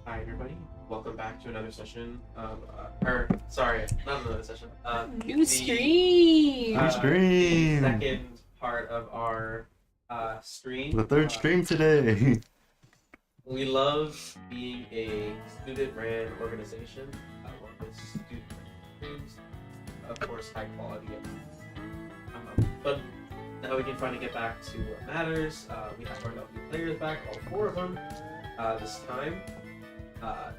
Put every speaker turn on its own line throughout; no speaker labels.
Hi everybody, welcome back to another session of, not another session.
New stream!
Second part of our stream.
The third stream today.
We love being a student-ran organization. With student-ran streams, of course, high quality. But now we can finally get back to what matters. We have our lovely players back, all four of them, this time.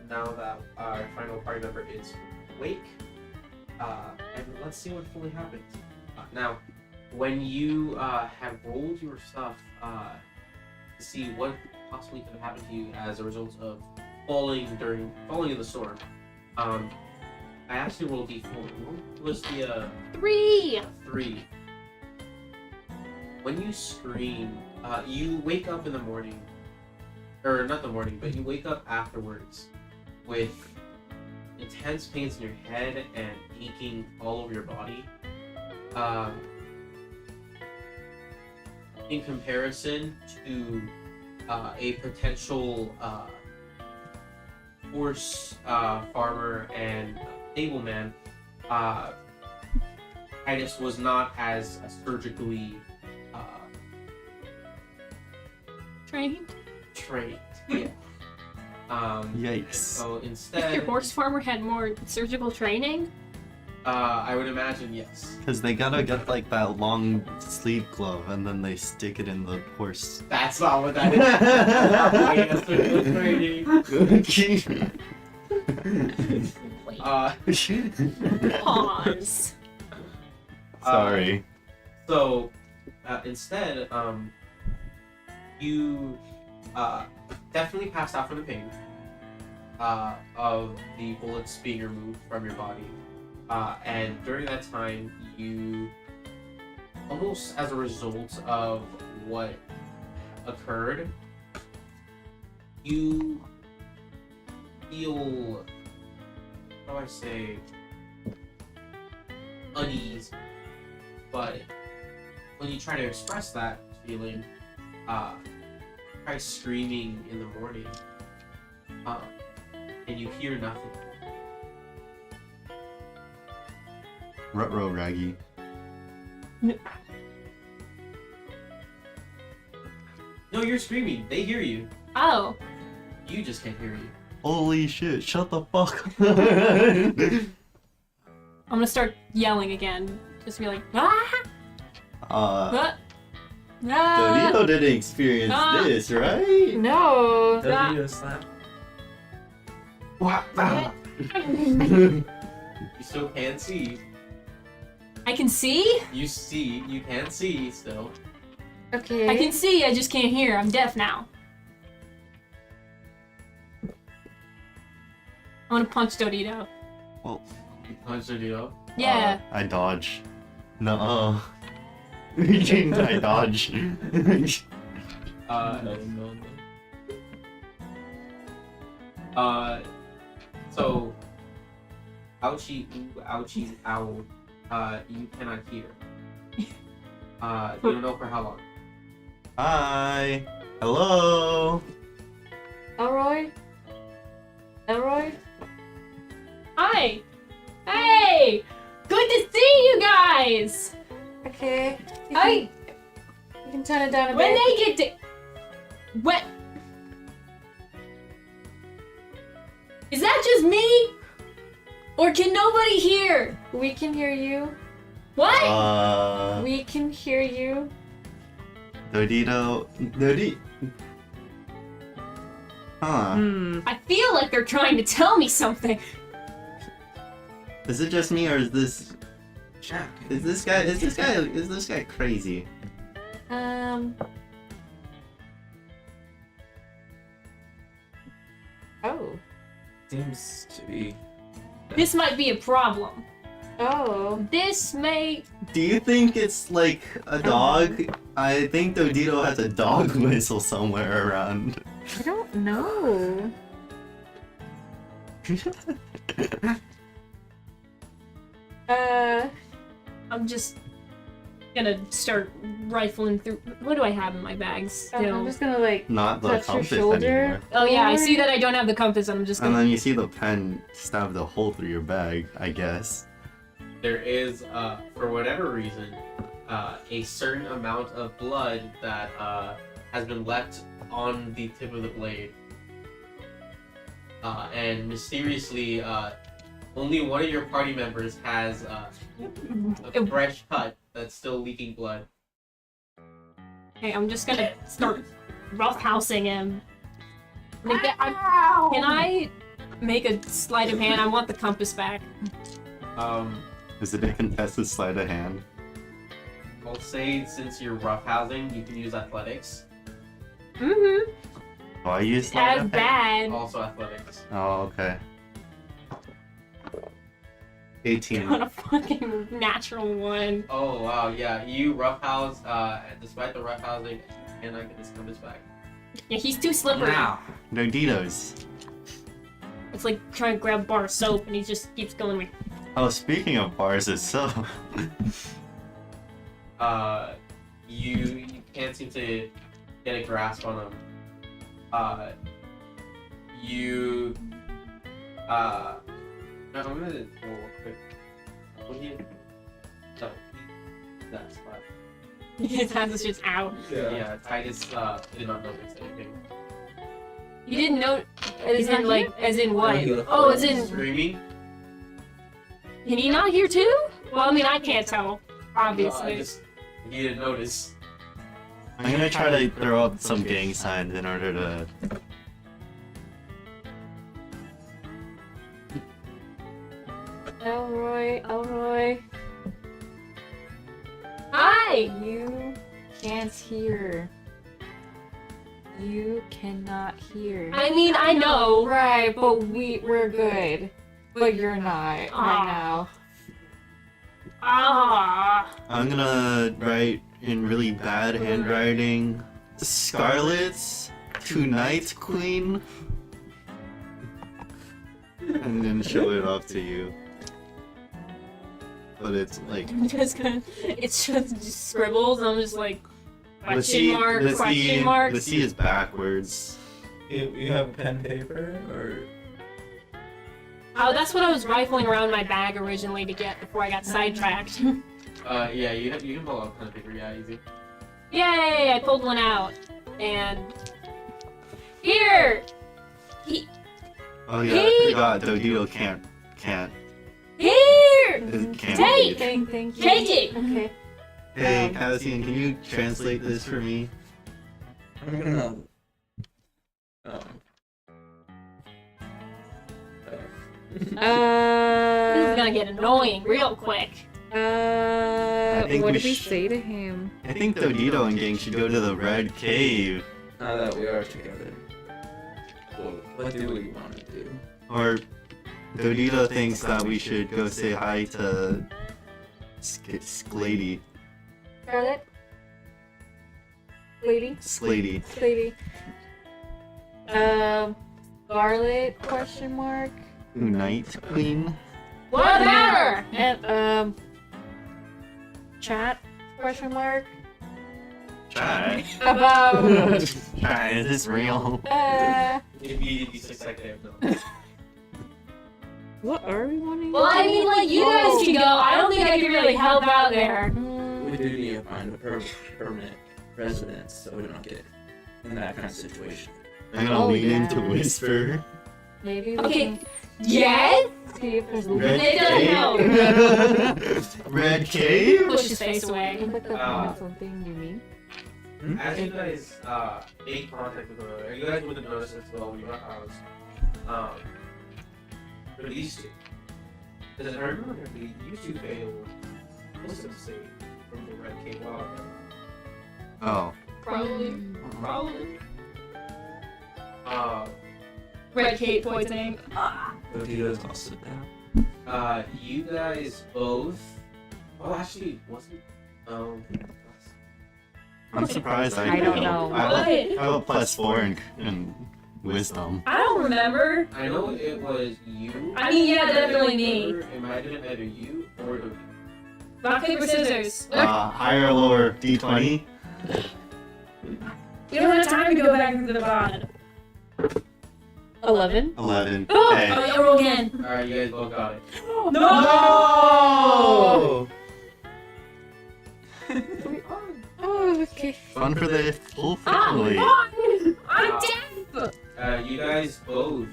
Now that our final party member is awake, and let's see what fully happens. Now, when you have rolled your stuff to see what possibly could have happened to you as a result of falling in the storm, I actually rolled d4. What was the
3!
3? When you scream, you wake up in the morning. Or not the morning, but you wake up afterwards with intense pains in your head and aching all over your body. In comparison to a potential horse farmer and stableman, Titus was not as surgically
Trained?
trained. Yeah.
Yikes.
So
If
instead,
your horse farmer had more surgical training?
I would imagine yes.
Because they gotta get like that long sleeve glove and then they stick it in the horse.
That's not what that is. That's not way of surgical training.
Wait, pause.
Sorry.
So instead, you definitely passed out from the pain of the bullets being removed from your body. And during that time, you, almost as a result of what occurred, you feel, how do I say, uneasy. But when you try to express that feeling, try screaming in the morning, and you hear nothing.
Ruh-roh, Raggy.
No, you're screaming. They hear you.
Oh.
You just can't hear you.
Holy shit, shut the fuck up.
I'm gonna start yelling again. Just be like, ah! Ah! Ah!
Dorito didn't experience this, right?
No!
Dorito slap.
What?
You still can't see.
I can see?
You can see still.
Okay. I can see, I just can't hear. I'm deaf now. I'm gonna punch Dorito.
Well,
You punched Dorito.
Yeah.
I dodge. Nuh-uh. I dodge.
So, ouchie, ooh, ouchie, ow. You cannot hear. You don't know for how long.
Hi. Hello.
Elroy? Elroy? Hi! Hey! Good to see you guys!
Okay.
Hi!
You can turn it down a
When
bit.
they get to... What? Is that just me? Or can nobody hear?
We can hear you.
What?
We can hear you.
Dorito. Huh.
I feel like they're trying to tell me something.
Is it just me or is this
Jack.
is this guy crazy?
Oh.
Seems to be.
This might be a problem.
Oh.
This may...
Do you think it's like a dog? I think Dodito has a dog whistle somewhere around.
I don't know.
I'm just gonna start rifling through. What do I have in my bags
I'm
still?
just gonna like
Not the
touch your
compass
shoulder.
anymore.
Oh yeah, I see that I don't have the compass, and I'm just
And
gonna.
then you see the pen stab the hole through your bag, I guess.
There is, for whatever reason, a certain amount of blood that has been left on the tip of the blade. And mysteriously, only one of your party members has a fresh cut that's still leaking blood.
Okay, I'm just gonna start roughhousing him. Can I make a sleight of hand? I want the compass back.
Is it a contested sleight of hand?
I'll say since you're roughhousing, you can use athletics.
Mm-hmm.
Why use sleight
As
of hand?
bad.
Also athletics.
Oh, okay. 18.
On a fucking natural one.
Oh wow, yeah, you roughhouse, despite the roughhousing, and I get this compass back.
Yeah, he's too slippery.
No Ditos.
It's like trying to grab a bar of soap, and he just keeps going like.
Oh, speaking of bars itself.
You can't seem to get a grasp on them. I'm gonna roll real quick. What do you? No, that spot.
His hands is just out.
Yeah, Titus did not notice anything.
You didn't know, as in like, as in what?
Yeah.
Oh, as in,
Screaming?
can he not hear too? Well, I mean, I can't tell, obviously.
You didn't notice.
I'm gonna try to throw up some gang signs in order to.
Elroy.
Hi!
You can't hear. You cannot hear.
I mean, I know.
Right, but we're good. But you're not right now.
Ah.
I'm gonna write in really bad handwriting. Scarlet's Tonight Queen. And then show it off to you. But it's like.
I'm just gonna, it's just scribbles, I'm just like,
The
question
C
mark.
The C is backwards.
You have pen and paper, or
Oh, that's what I was rifling around my bag originally to get before I got sidetracked.
Yeah, you can pull out pen and paper, yeah, easy.
Yay! I pulled one out. And... Here!
Oh yeah,
Hey!
I forgot. Dodito can't.
Here!
Can't
Take!
read.
Thank you.
Take it!
Okay.
Hey, Cassian, can you translate this for me?
I'm gonna.
This is gonna get annoying real quick.
think
What
we
did we
sh-
say to him?
I think Dodito and gang should go to the Red Cave.
Now that we are together, what do we want to do?
Or Dodito thinks that we should go say hi to Sklady.
Scarlet? Lady?
Sklady.
Lady. Scarlet? Question mark.
Night Queen.
Whatever!
And chat? Question mark.
Try.
About
Try. Is this real?
Immediately 6 seconds. No.
what are we wanting?
Well, I mean, like, you guys can go. I don't think I can really help out there.
We do need to find a permanent residence so we don't get in that kind of situation.
I'm gonna
Oh,
lean
yeah.
in to whisper.
Maybe we
Okay.
can
Yes?
see if there's
Red
They don't
Cave. Red Cave.
Push his face away.
Look like the something you mean.
As you guys make contact with her, you guys would have noticed as well when you were at house. For these two. Because I remember you two failed most of the same from the Red Cave while ago.
Oh.
Probably.
Uh,
Red Kate poisoning.
Dodito's also down.
you guys both. Oh, actually, wasn't.
I'm surprised I
don't know.
I have a +4 in wisdom.
I don't remember.
I know it was you.
I mean, yeah, definitely me.
It might have been either you or the.
Rock, paper, scissors.
Higher or lower D20?
We don't have time to go back into the pod.
11.
11.
Oh,
Hey.
oh, yeah, roll again.
Alright, you guys both got it.
No!
Oh, okay.
Fun for the whole
Oh,
family.
I'm deaf!
You guys both.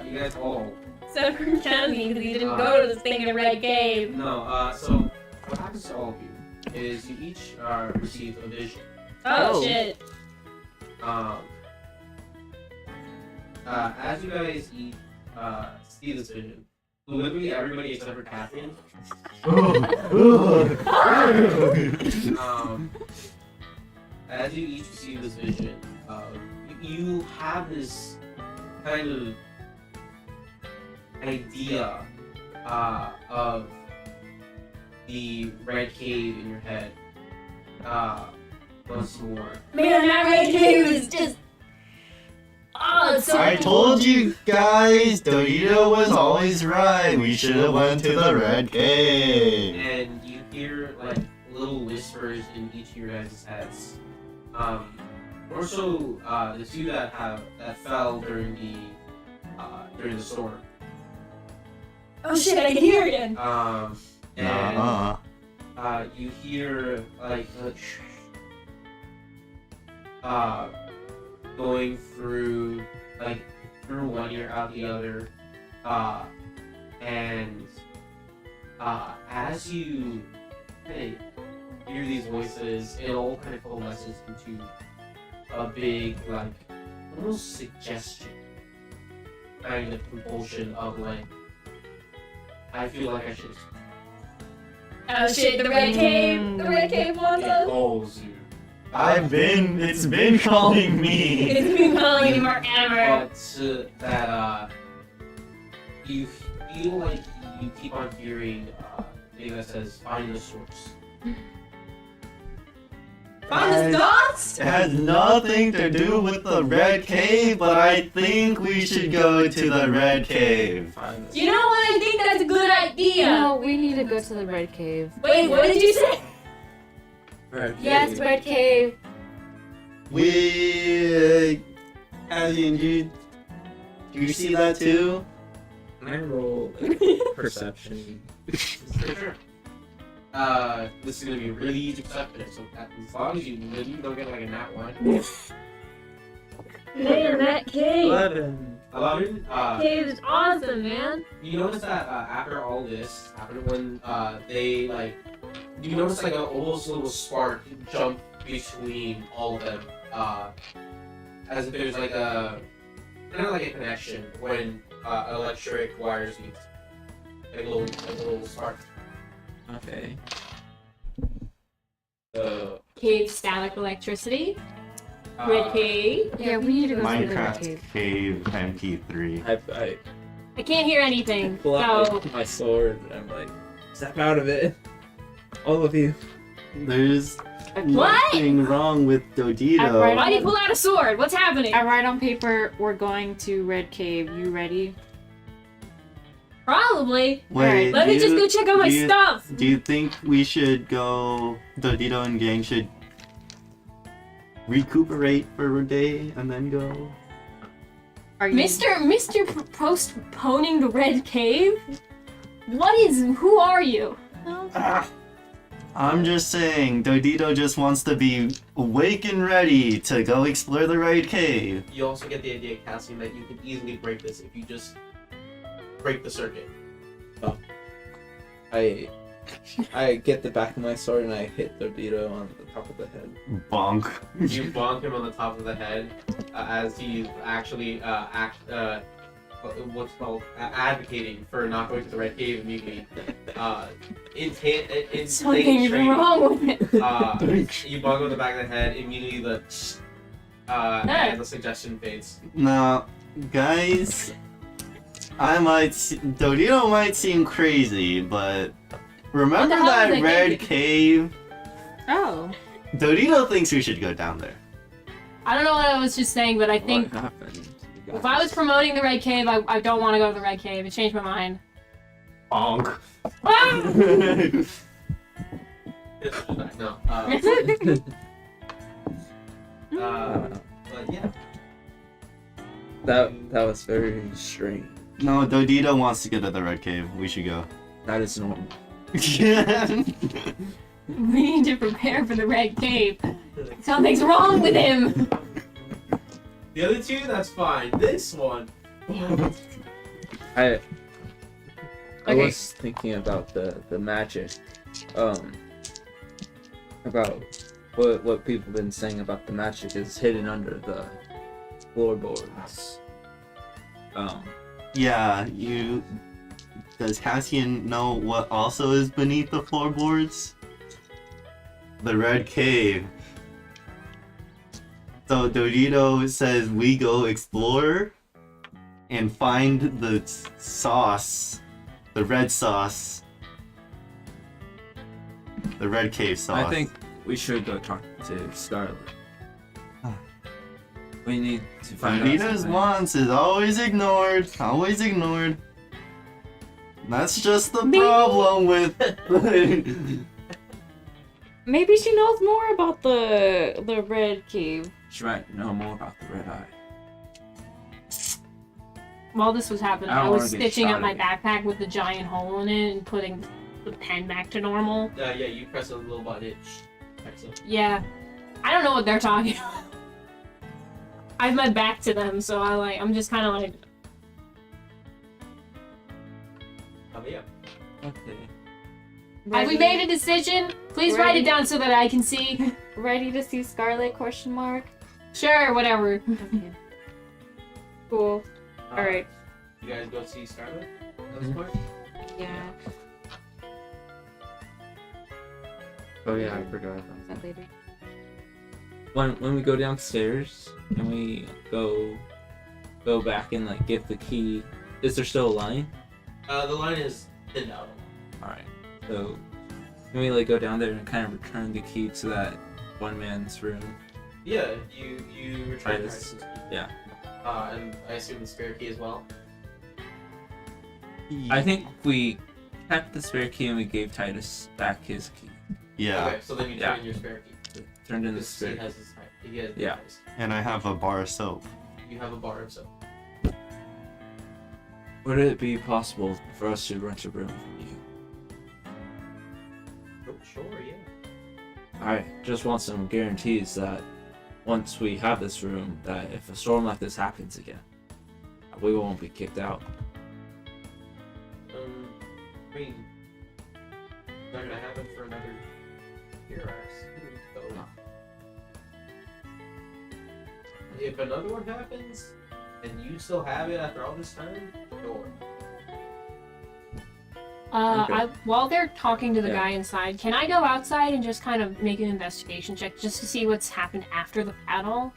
You guys all.
Except for Kenny, because he didn't go to this thing in the red cave.
No, so what happens to all of you is you each receive a vision.
Oh, shit.
As you guys see this vision, literally everybody except for Catherine, as you each receive this vision, you have this kind of idea of the red cave in your head once more.
Man, that red cave is just... Oh, it's so...
I told you guys, Dorito was always right. We should have went to the red cave.
And you hear like little whispers in each of your guys' heads. More so, the two that fell during the storm.
Oh shit, I can hear it again.
And you hear like going through one ear out the other, and as you hear these voices, it all kind of coalesces into a big almost suggestion kind of compulsion of I feel like I should.
Oh shit, the red cave! The red cave wants
It
us!
calls you.
It's been calling me.
It's been calling you forever!
But that you feel like you keep on hearing thing that says find the source.
Find the dots?
It has nothing to do with the red cave, but I think we should go to the red cave.
Find this.
You know what? I think that's a good idea!
No, we need to go to the red cave.
Wait, what did you say?
Red
Yes,
cave.
red cave.
We, Alien, do you see that too?
Can I roll perception?
For sure. This is gonna be really easy perception, so as long as you don't get a nat one.
Man, that cave!
11.
11.
Cave is awesome, man!
You notice that after all this happened, when they you notice an almost little spark jump between all of them, as if there's a kind of a connection when electric wires meet, a little spark.
Okay.
Cave static electricity.
Uh,
Red cave.
Yeah, we need to go to the red
Minecraft
cave.
Cave MP3.
I
I can't hear anything,
pull out
so...
my sword and I'm like, step out of it. All of you.
There's
What?
nothing wrong with Dodito.
Right
Why do you pull out a sword? What's happening?
I write on paper, we're going to red cave. You ready?
Probably.
Wait,
Let me just go check on my
do you-
stuff.
Do you think we should go, Dodito and gang should recuperate for a day and then go?
Are you?
Mr. Postponing the red cave? Who are you?
I'm just saying, Dodito just wants to be awake and ready to go explore the right cave.
You also get the idea, Cassian, that you can easily break this if you just break the circuit.
I get the back of my sword and I hit Dodito on the top of the head.
Bonk.
You bonk him on the top of the head as he's actually what's called advocating for not going to the red cave immediately.
Something's wrong with it.
You bonk him on the back of the head. Immediately and the suggestion fades.
Now, guys, Dodito might seem crazy, but remember
hell was I
that red
thinking?
cave?
Oh.
Dodito thinks we should go down there.
I don't know what I was just saying, but I think
What happened? You
if I was promoting the red cave, I don't want to go to the red cave. It changed my mind.
Bonk.
Ah!
No. But yeah.
That was very strange.
No, Dodito wants to get to the Red Cave. We should go.
That is normal.
We need to prepare for the Red Cave. Something's wrong with him.
The other two, that's fine. This one.
I
Okay.
was thinking about the magic. About what people have been saying about the magic is hidden under the floorboards.
Yeah, you. Does Cassian know what also is beneath the floorboards? The Red Cave. So Dodito says we go explore and find the sauce, the red sauce, the Red Cave sauce.
I think we should go talk to Scarlet. We need to find out
Dodito's
something.
wants is always ignored. Always ignored. That's just the
Maybe-
problem with.
Maybe she knows more about the Red Cave.
She might know more about the red eye.
While this was happening,
I
I
don't
was
wanna get
stitching
shot
up my
at.
backpack with the giant hole in it and putting the pen back to normal.
Yeah, you press a little button. It packs up.
Yeah. I don't know what they're talking about. I have my back to them, so I'm just kind of like,
Yeah.
Okay.
have we made a decision? Please write it down so that I can see.
Ready to see Scarlet? Question mark.
Sure, whatever.
Okay. Cool.
Uh,
All right.
You guys go see Scarlet at this
Mhm.
point?
Yeah.
Oh yeah, I forgot about
Is
that.
that later?
When we go downstairs and we go back and like get the key, is there still a line?
The line is thinned out.
Alright. So can we like go down there and kind of return the key to that one man's room?
Yeah, you return
Titus.
Titus's key.
Yeah.
And I assume the spare key as well.
I think we kept the spare key and we gave Titus back his key.
Yeah,
Okay, so then you
Yeah.
turn in your spare key.
Turned in the
Because he
spare
has his he has
Yeah.
his.
and I have a bar of soap.
You have a bar of soap.
Would it be possible for us to rent a room from you?
Oh, sure, yeah.
I just want some guarantees that once we have this room, that if a storm like this happens again, we won't be kicked out.
I mean, it's not gonna happen for another year, I assume. So,
No.
if another one happens and you still have it after all this time, sure.
Okay.
While they're talking to the
Yeah.
guy inside, can I go outside and just kind of make an investigation check just to see what's happened after the battle?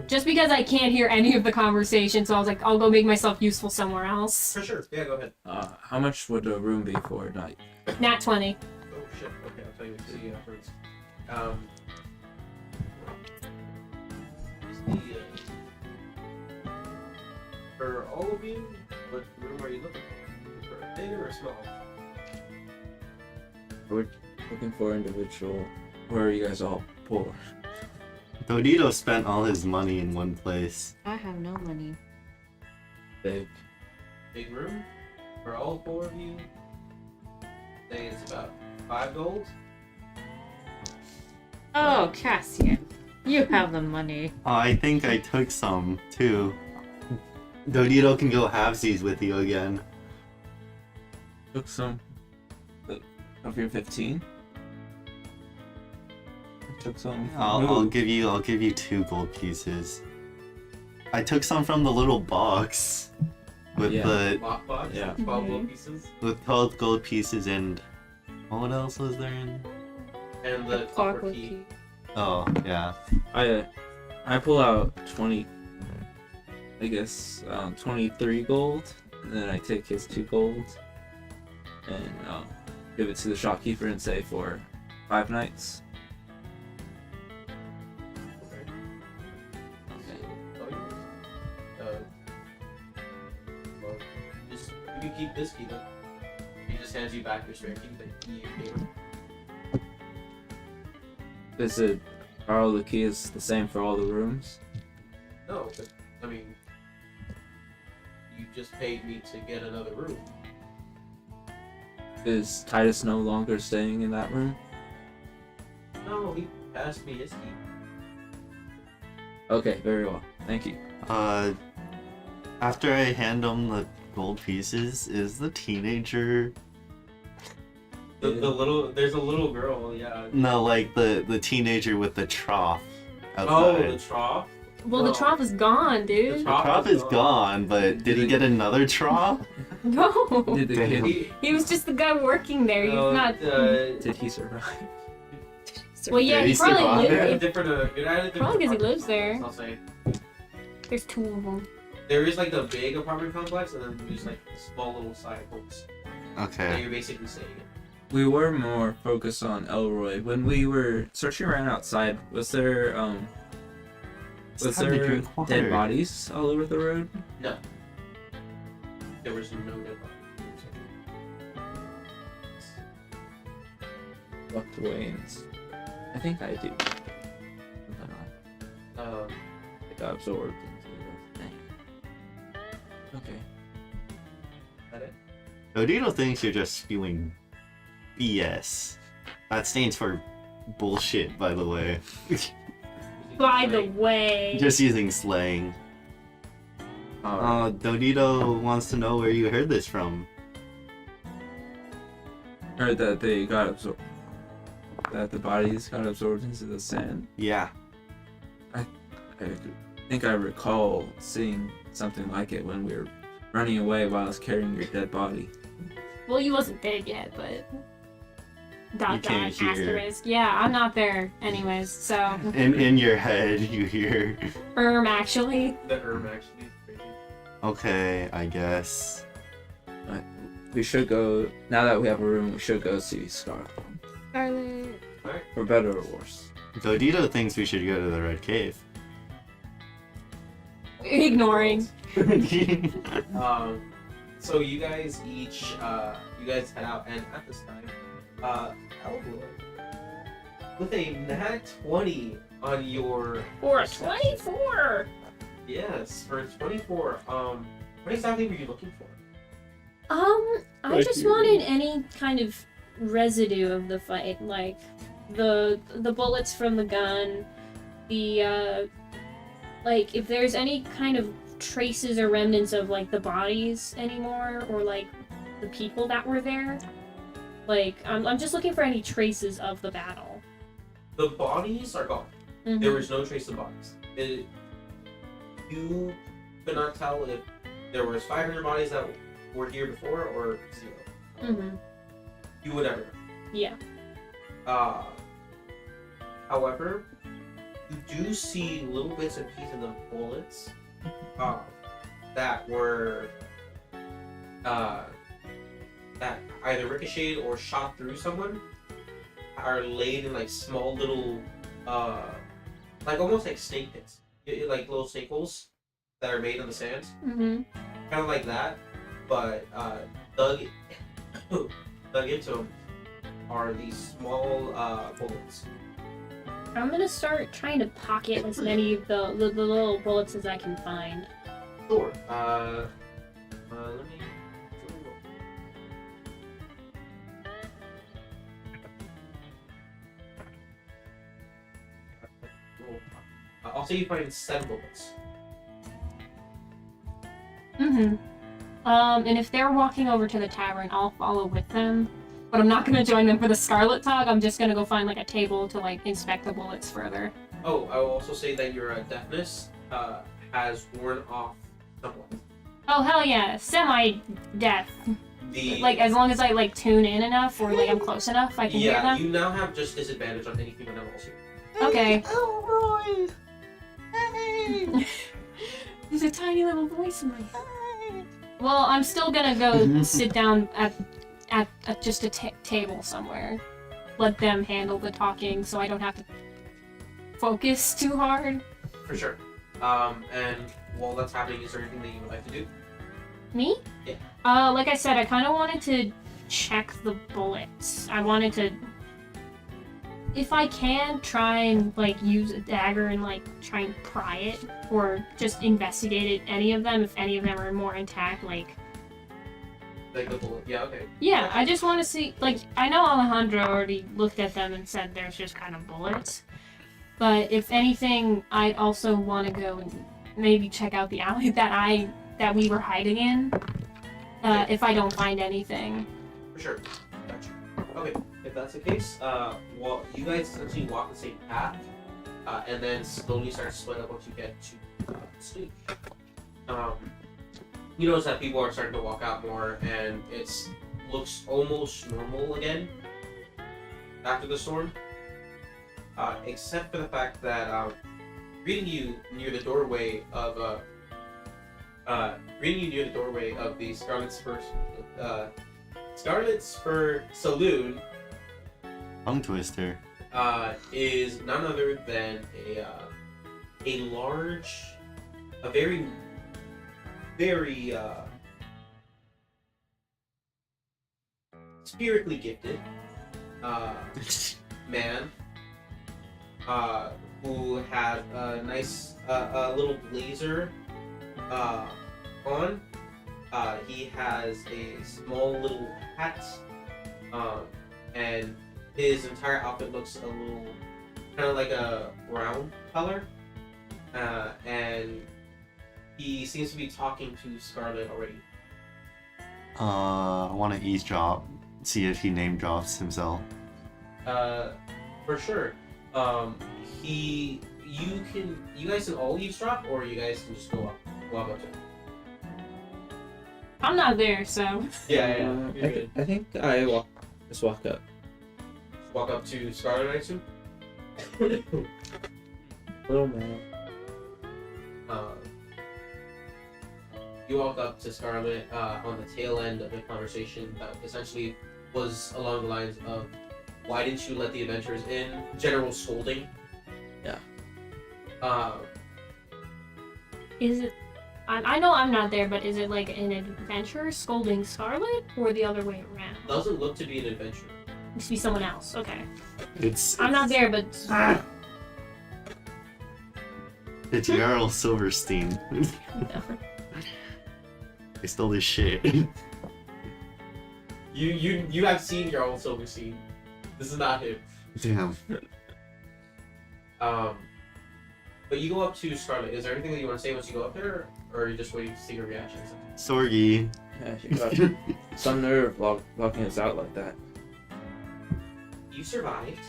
Just because I can't hear any of the conversation, so I was like, I'll go make myself useful somewhere else.
For sure. Yeah, go ahead.
How much would a room be for a night?
Nat 20.
Oh shit. Okay, I'll tell you what to see afterwards. Is the, for all of you, what room are you looking for? For a big or a small?
We're looking for individual. Or are you guys all poor?
Dodito spent all his money in one place.
I have no money.
Big.
Big room? For all four of you? Say it's about 5 gold.
Oh, Cassian, you have the money.
I think I took some too. Dodito can go halvesies with you again.
Took some of your 15. Took some. from
I'll
who?
give you 2 gold pieces. I took some from the little box with
Yeah.
the
Lockbox.
Yeah.
12 gold pieces.
with 12 gold pieces and what else was there in?
And the copper key.
Oh yeah.
I pull out 20. I guess 23 gold, and then I take his 2 gold and give it to the shopkeeper and say for 5 nights.
Okay.
Okay.
Oh, yours. Well, just, you can keep this key then. He just hands you back your spare key that you gave him.
Are all the keys the same for all the rooms?
No, but I mean, you just paid me to get another room.
Is Titus no longer staying in that room?
No, he passed me his key.
Okay, very well. Thank you.
After I hand him the gold pieces, is the teenager?
The there's a little girl, yeah.
No, like the teenager with the trough
Oh,
outside.
the trough.
Well,
No.
the trough is gone, dude.
The
The trough is gone, but did he get another trough?
No.
Did the
Damn.
kid?
He was just the guy working there. He's not.
Did he survive?
Well, yeah,
Did
he
he
probably
survive?
They're at
lived.
different. They're at different
Probably 'cause he
apartment
lives there.
complexes, I'll say.
There's two of them.
There is like the big apartment complex, and then there's like small little side homes that
Okay.
you're basically staying in.
We were more focused on Elroy. When we were searching around outside, was there
It's
was
time to
there
drink water.
dead bodies all over the road?
No, there was no dead body.
Locked away. I think I do.
Um,
It got absorbed into the thing. Okay.
that it?
Odito thinks you're just spewing BS. That stands for bullshit, by the way.
By the way.
Just using slang. Dodito wants to know where you heard this from.
Heard that they got absorbed. That the bodies got absorbed into the sand.
Yeah.
I think I recall seeing something like it when we were running away while I was carrying your dead body.
Well, he wasn't dead yet, but. Dot
can't hear.
asterisk. Yeah, I'm not there, anyways. So.
In your head, you hear.
Actually.
The herb actually is crazy.
Okay, I guess.
We should go, now that we have a room, we should go see Scarlet.
Scarlet.
For better or worse.
Dodito thinks we should go to the Red Cave.
Ignoring.
So you guys each, you guys head out, and at this time, Elwood, with a nat 20 on your
For a 24!
yes, for a 24. What exactly were you looking for?
I just wanted any kind of residue of the fight, like the bullets from the gun, the like if there's any kind of traces or remnants of like the bodies anymore, or like the people that were there. Like I'm just looking for any traces of the battle.
The bodies are gone.
Mhm.
There was no trace of bodies. You could not tell if there was 500 bodies that were here before or 0.
Mhm.
You would never know.
Yeah.
However, you do see little bits and pieces of bullets that were that either ricocheted or shot through someone, are laid in like small little like almost like snake pits, like little snake holes that are made in the sand,
Mhm.
kind of like that, but dug into them are these small bullets.
I'm gonna start trying to pocket as many of the little bullets as I can find.
Sure. Let me. I'll say you find 7 bullets.
Mm-hmm. And if they're walking over to the tavern, I'll follow with them. But I'm not gonna join them for the Scarlet talk. I'm just gonna go find like a table to like inspect the bullets further.
Oh, I will also say that your deafness has worn off somewhat.
Oh hell yeah, semi-deaf.
The
Like as long as I like tune in enough or like I'm close enough, I can hear
yeah,
them.
you now have just disadvantage on anything that involves you.
Okay.
Elroy! Hey!
There's a tiny little voice in my head. Well, I'm still gonna go sit down at just a table somewhere. Let them handle the talking so I don't have to focus too hard.
For sure. And while that's happening, is there anything that you would like to do?
Me?
Yeah.
Like I said, I kind of wanted to check the bullets. I wanted to if I can, try and like use a dagger and like try and pry it, or just investigate it, any of them, if any of them are more intact, like.
Like the bullet. Yeah, okay.
Yeah, I just want to see, like, I know Alejandro already looked at them and said there's just kind of bullets. But if anything, I'd also want to go and maybe check out the alley that we were hiding in. If I don't find anything.
For sure. Gotcha. Okay, if that's the case, well, you guys essentially walk the same path, and then slowly start to split up once you get to the stage. You notice that people are starting to walk out more, and it looks almost normal again after the storm, except for the fact that greeting you near the doorway of the Scarlet Spur Saloon
Tongue twister.
is none other than a large, a very spiritually gifted man who has a nice little blazer on. He has a small little hat, and his entire outfit looks a little kind of like a brown color, and he seems to be talking to Scarlet already.
I want to eavesdrop, see if he name drops himself.
For sure. You guys can all eavesdrop, or you guys can just walk up to him.
I'm not there, so.
Yeah.
I think I just walk up.
Walk up to Scarlet, I assume?
Little man.
You walk up to Scarlet on the tail end of a conversation that essentially was along the lines of, why didn't you let the adventurers in? General scolding.
Yeah.
Is it. I know I'm not there, but is it like an adventurer scolding Scarlet, or the other way around?
Doesn't look to be an adventurer.
It must be someone else. Okay.
It's
I'm not there, but.
It's Jarl Silverstein. They stole this shit.
You have seen your own Silverstein. This is not him.
Damn.
But you go up to Scarlet. Is there anything that you want to say once you go up there, or are you just waiting to see her reactions?
Sorgi.
Yeah, she got some nerve locking us out like that.
You survived.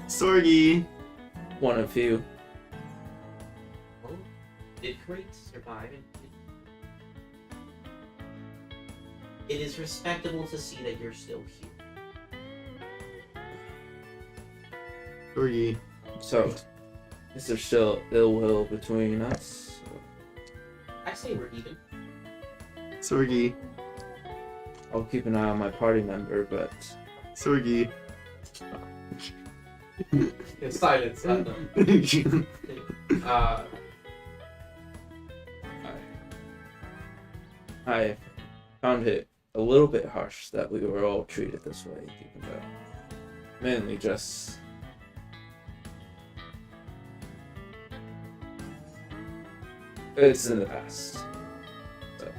Sorgi.
One of few.
Oh, did great survive. It is respectable to see that you're still here.
Sorgi.
So, is there still ill will between us?
I say we're even.
Sorgi.
I'll keep an eye on my party member, but
Sorgi.
It's silence.
I found it a little bit harsh that we were all treated this way, even though mainly just it's in the past. So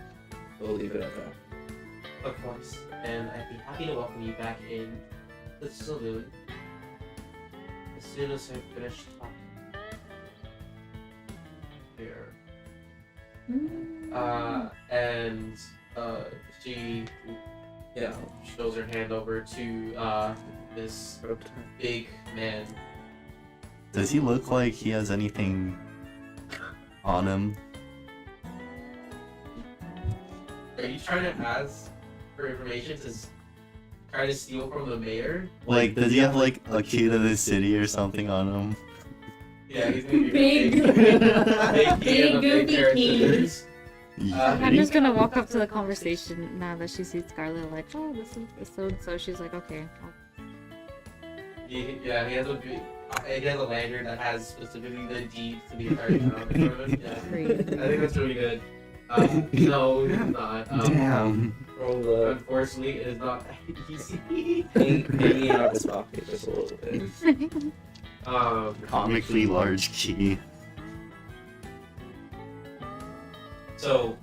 we'll leave it at that.
Of course. And I'd be happy to welcome you back in the saloon as soon as I finish talking. Here. And she shows her hand over to this big man.
Does he look like he has anything on him?
Are you trying to ask for information to try to steal from the mayor?
Like, does he have like a key to the city or something on him?
Yeah, he's gonna be
Big.
big
Goofy
pair of
key.
scissors.
I'm just gonna walk up to the conversation now that she sees Scarlet, like, oh, this is so and so. She's like, okay.
He has a lanyard that has specifically the deed to the entire town in front of it. Yeah.
Great.
I think that's really good. No, it's not.
Damn.
From the
Unfortunately, it is not that easy.
hanging out of his pocket just a little bit.
Comically large key.
So,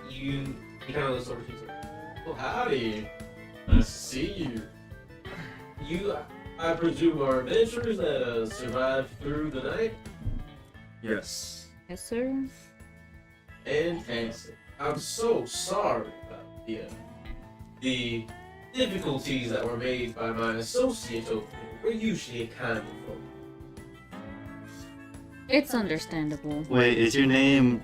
you kind of looks over to you. Oh, howdy. Nice to see you. You, I presume, are adventurers that survived through the night?
Yes.
Yes, sir.
Fantastic. I'm so sorry about the difficulties that were made by my associate over there. We're usually a kind of folk.
It's understandable.
Wait, is your name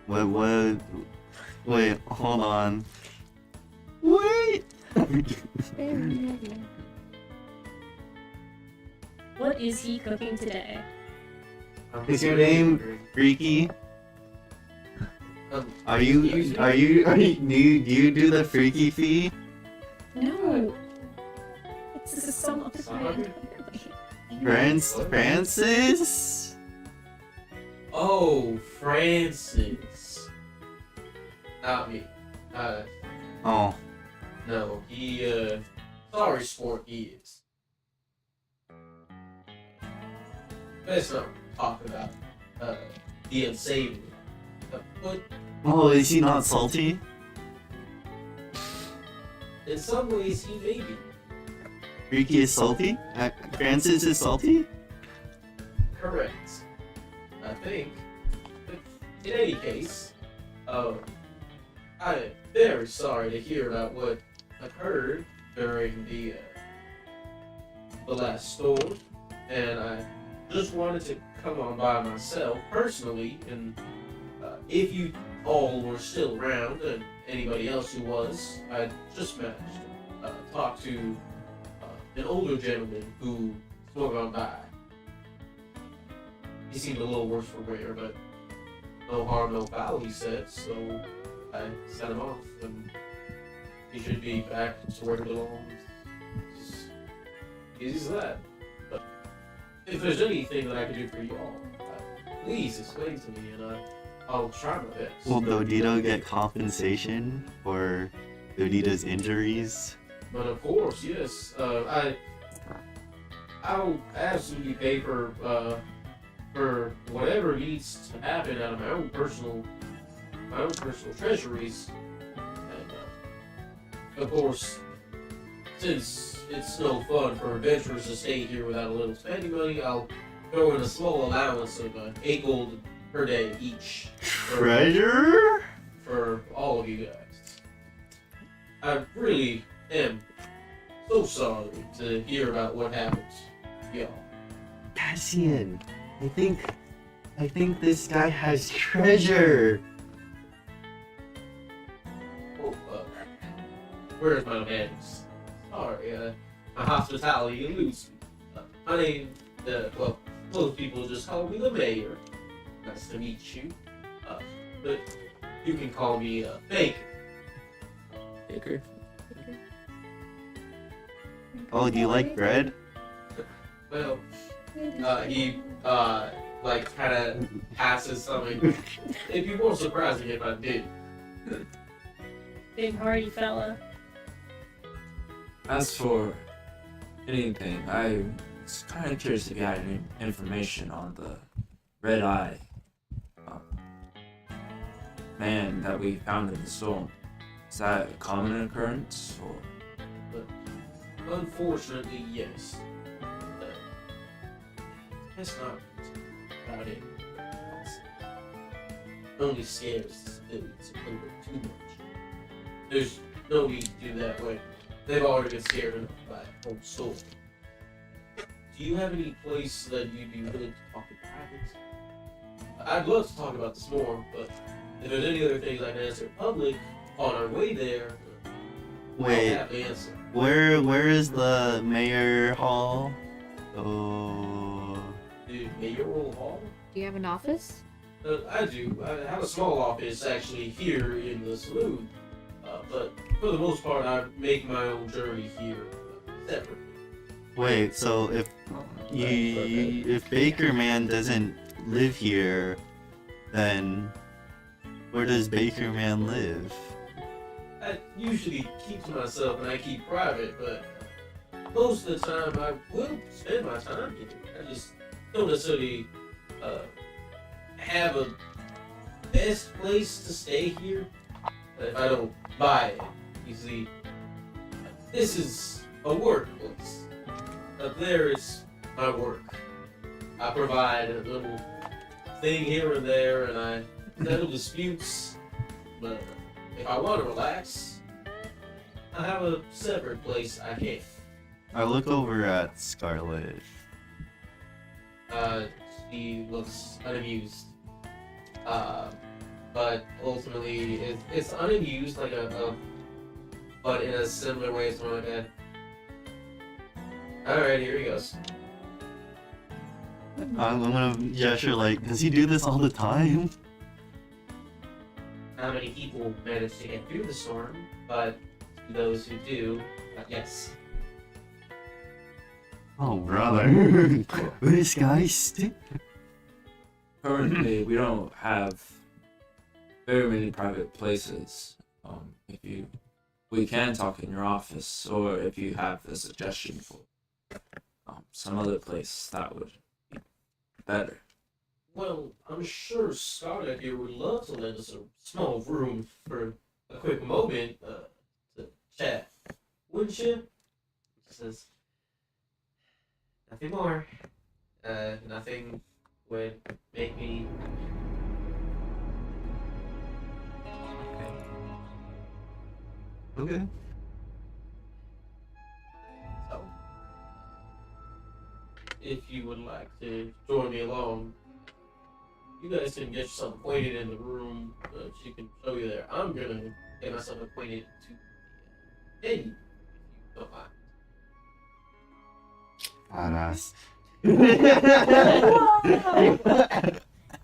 what wait, hold on. Wait!
What is he cooking today?
Is your name Freaky?
Um,
Are you do you do the freaky fee?
No. This is some other
Sorry?
Francis?
Oh, Francis. Not me.
Oh.
No, he, sorry sport he is. Let's not talk about, the unsavory. But
Oh, is he not salty?
in some ways he may be.
Freaky is salty? Francis is salty?
Correct. I think. But in any case, I'm very sorry to hear about what occurred during the last storm, and I just wanted to come on by myself personally, and if you all were still around, and anybody else who was, I just managed to talk to an older gentleman who swung on by. He seemed a little worse for wear, but no harm, no foul, he said, so I sent him off, and he should be back to where he belongs. Easy as that. But if there's anything that I can do for you all, please explain to me, and I'll try my best.
Will Dodito get compensation for Dodito's injuries?
But of course, yes. I'll absolutely pay for whatever needs to happen out of my own personal treasuries. And of course, since it's no fun for adventurers to stay here without a little spending money, I'll throw in a small allowance of 8 gold per day each.
Treasure?
For all of you guys. I really am so sorry to hear about what happened to y'all.
Cassian, I think this guy has treasure.
Oh, where's my manners? Sorry, my hospitality eludes me. My name, well, most people just call me the mayor. Nice to meet you. But you can call me Baker.
Baker.
Oh, do you like bread?
Well, he like kind of passes something. It'd be more surprising if I did.
Big hearty fella.
As for anything, I was kind of curious if you had any information on the red eye man that we found in the storm. Is that a common occurrence, or?
Unfortunately, yes. That's not about it. It only scares the civilians a little bit too much. There's no need to do that when they've already been scared enough by a whole storm. Do you have any place that you'd be willing to talk in private? I'd love to talk about the storm, but if there's any other things I can answer in public on our way there,
Wait.
I'll have the answer.
Where is the mayor hall? Oh.
The mayoral hall?
Do you have an office?
I do. I have a small office actually here in the saloon, but for the most part, I make my own journey here separately.
Wait, so if Baker Man doesn't live here, Then where does Baker Man live?
I usually keep to myself and I keep private, but most of the time I will spend my time here. I just don't necessarily have a best place to stay here if I don't buy it. You see, this is a workplace. Up there is my work. I provide a little thing here and there, and I settle disputes. But if I want to relax, I have a separate place I can.
I look over at Scarlet.
She looks unamused. But ultimately, it's unamused, like but in a similar way as one like that. Alright, here he goes.
I'm gonna gesture like, does he do this all the time?
Not many people manage to get through the storm, but those who do, yes.
Oh, brother. This guy's stupid.
Currently, we don't have very many private places. We can talk in your office, or if you have a suggestion for some other place, that would be better.
Well, I'm sure Scarlet here would love to lend us a small room for a quick moment to chat. Wouldn't you? He says, nothing more. Nothing would make me.
Okay.
So, if you would like to join me along, you guys can get yourself acquainted in the room. She can show you there. I'm gonna get myself acquainted to the venue, if you don't mind.
Badass.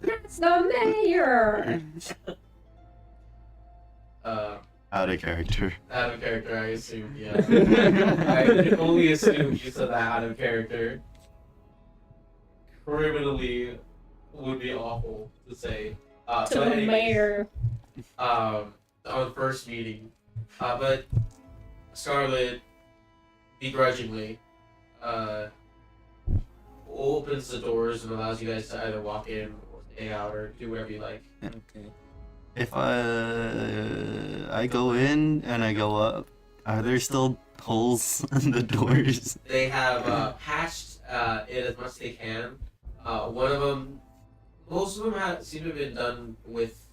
That's the mayor!
Out of character.
Out of character, I assume, yeah. I can only assume you said that out of character. Criminally would be awful to say.
To
But
the
anyways,
mayor.
on the first meeting. But Scarlet, begrudgingly, opens the doors and allows you guys to either walk in or stay out or do whatever you like.
Okay.
If I go in and I go up, are there still holes in the doors?
They have patched it as much as they can. One of them, most of them seem to have been done with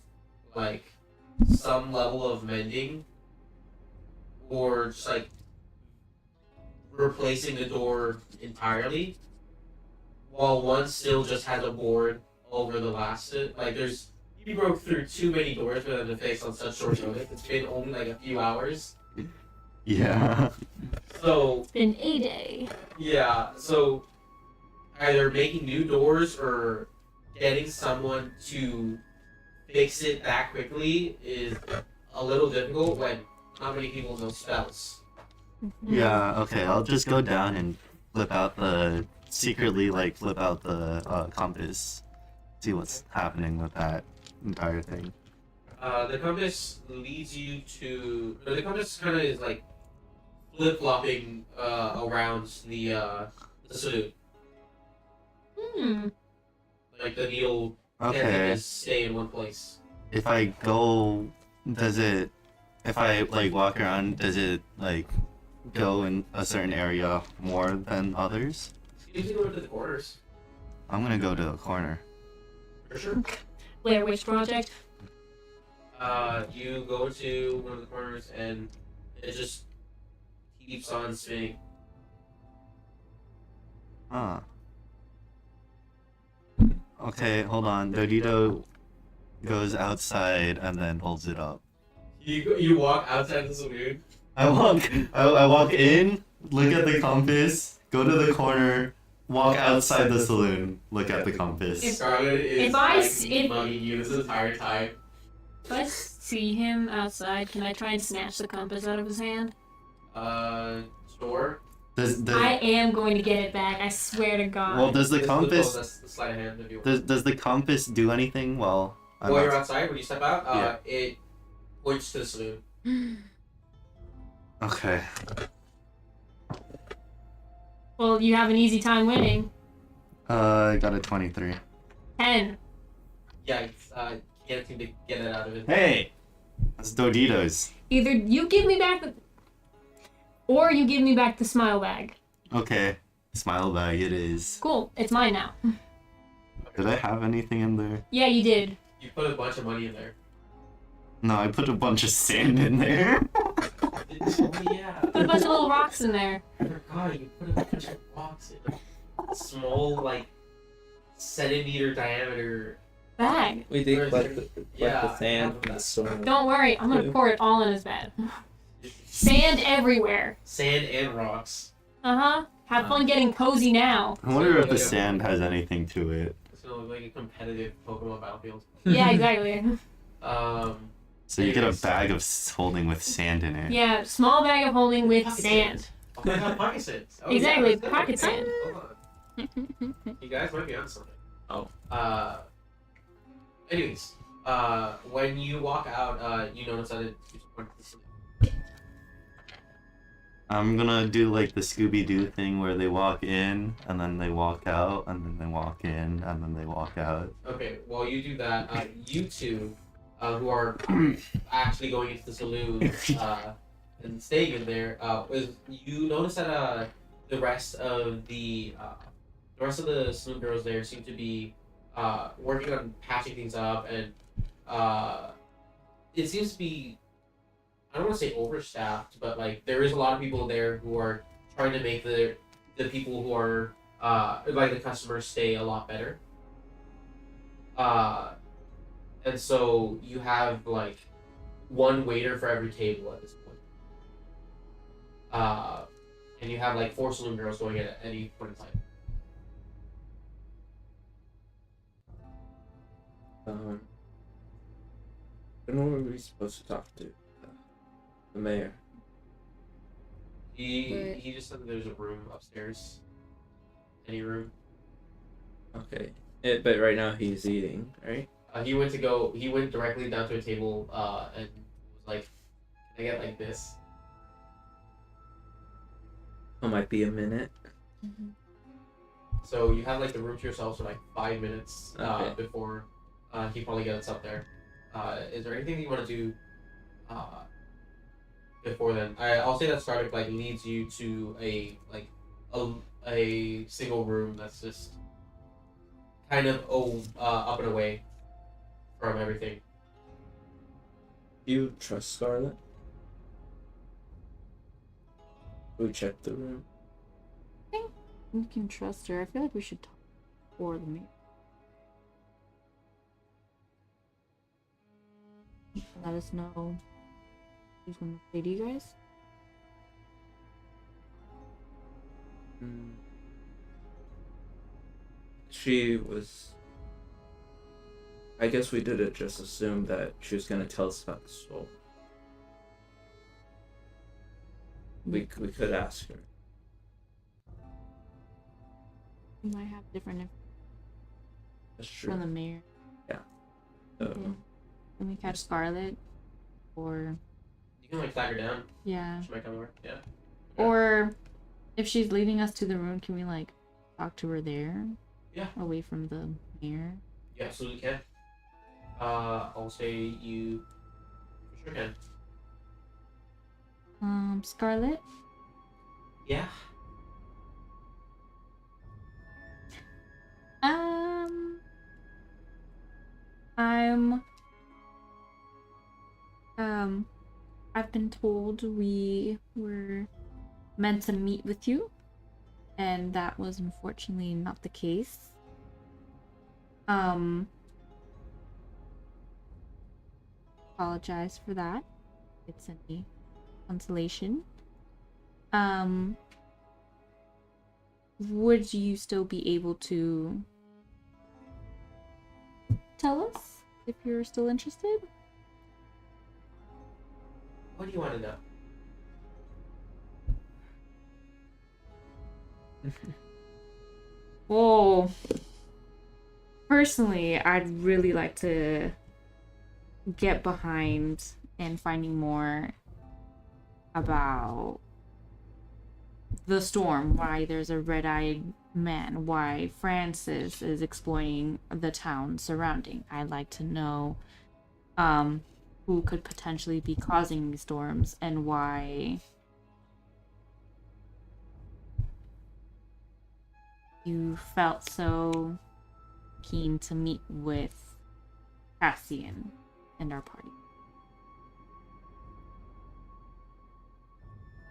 like some level of mending, or just like replacing the door entirely. While one still just has a board over the last. Like you broke through too many doors for them to fix on such short notice. It's been only like a few hours.
Yeah.
So
It's been a day.
yeah, so either making new doors or getting someone to fix it that quickly is a little difficult when not many people know spells.
Yeah, okay, I'll just go down and flip out the compass. See what's happening with that entire thing.
The compass leads you to. The compass kind of is like flip flopping around the saloon. Like the needle can't
Okay.
just stay in one place.
If I go, if I like walk around, does it like go in a certain area more than others?
You can go to the corners.
I'm gonna go to the corner.
For sure.
Blair Witch Project.
You go to one of the corners and it just keeps on spinning.
Huh. Okay, hold on. Dodito goes outside and then holds it up.
You walk outside the saloon.
I walk in, look at the compass, go to the corner, walk outside the saloon, look at the compass.
Scarlet is
if I
like
s- if-
mugging you this entire time.
If I see him outside, can I try and snatch the compass out of his hand?
Sure.
I am going to get it back. I swear to God.
Well, does the compass
That's the sleight of hand if you want.
does the compass do anything while I'm
While you're
outs-
outside, when you step out,
Yeah.
it points to the saloon.
Okay.
Well, you have an easy time winning.
I got a 23.
10.
Yikes! Can't seem to get it out of it.
Hey! That's Doditos.
Either you give me back the... Or you give me back the smile bag.
Okay. Smile bag it is.
Cool. It's mine now.
Did I have anything in there?
Yeah, you did.
You put a bunch of money in there.
No, I put a bunch of sand in there.
Oh yeah.
Put a bunch of little rocks in there.
I forgot you put a bunch of rocks in a small, like, centimeter diameter.
Bag.
We did
Where
collect
is
the,
Yeah,
the sand
I
from the
have
storm.
Don't worry. I'm gonna pour it all in his bed. Sand everywhere.
Sand and rocks.
Uh-huh. Have fun getting cozy now.
I wonder if the sand has anything to it.
It's gonna look like a competitive Pokemon battlefield.
Yeah, exactly.
So you get a
Anyways.
bag of holding with sand in it.
Yeah, small bag of holding with
Pocket
sand.
Oh my god, pocket sand. Oh,
Exactly,
yeah, that's
pocket
good.
sand.
Hold on. You guys might be on something.
Oh.
Anyways, when you walk out, you notice that it's
I'm gonna do like the Scooby-Doo thing where they walk in, and then they walk out, and then they walk in, and then they walk out.
Okay, while you do that, you two, who are actually going into the saloon, and staying in there, you notice that the rest of the saloon girls there seem to be working on patching things up, and it seems to be, I don't want to say overstaffed, but like there is a lot of people there who are trying to make the people who are like the customers stay a lot better. And so you have like one waiter for every table at this point. And you have like 4 saloon girls going at any point in time.
When were we supposed to talk to the mayor?
He just said that there's a room upstairs. Any room.
Okay. But right now he's eating, right?
He went directly down to a table and was like, "Can I get like this?"
It might be a minute.
So you have like the room to yourself for like 5 minutes
Okay.
before he probably gets up there. Is there anything that you want to do before then? I'll say that startup like leads you to a single room that's just kind of up and away from everything.
Do you trust Scarlet? We checked the room.
We can trust her. I feel like we should talk for the mayor. Let us know who's gonna say to you guys.
She was. I guess we didn't just assume that she was gonna tell us about the soul. We could ask her.
We might have different
That's
info
true.
from the mayor.
So,
Can we catch Scarlet? Or
You can like flag her down.
yeah.
She might come over. Yeah.
Or if she's leading us to the room, can we like talk to her there?
Yeah.
Away from the mayor.
You absolutely can. I'll say you for sure can.
Scarlet?
Yeah.
I've been told we were meant to meet with you, and that was unfortunately not the case. Apologize for that. If it's any consolation. Would you still be able to tell us if you're still interested?
What do you want to know?
Well, personally, I'd really like to get behind and finding more about the storm, why there's a red-eyed man, why Francis is exploiting the town surrounding. I'd like to know who could potentially be causing these storms and why you felt so keen to meet with Cassian and our party.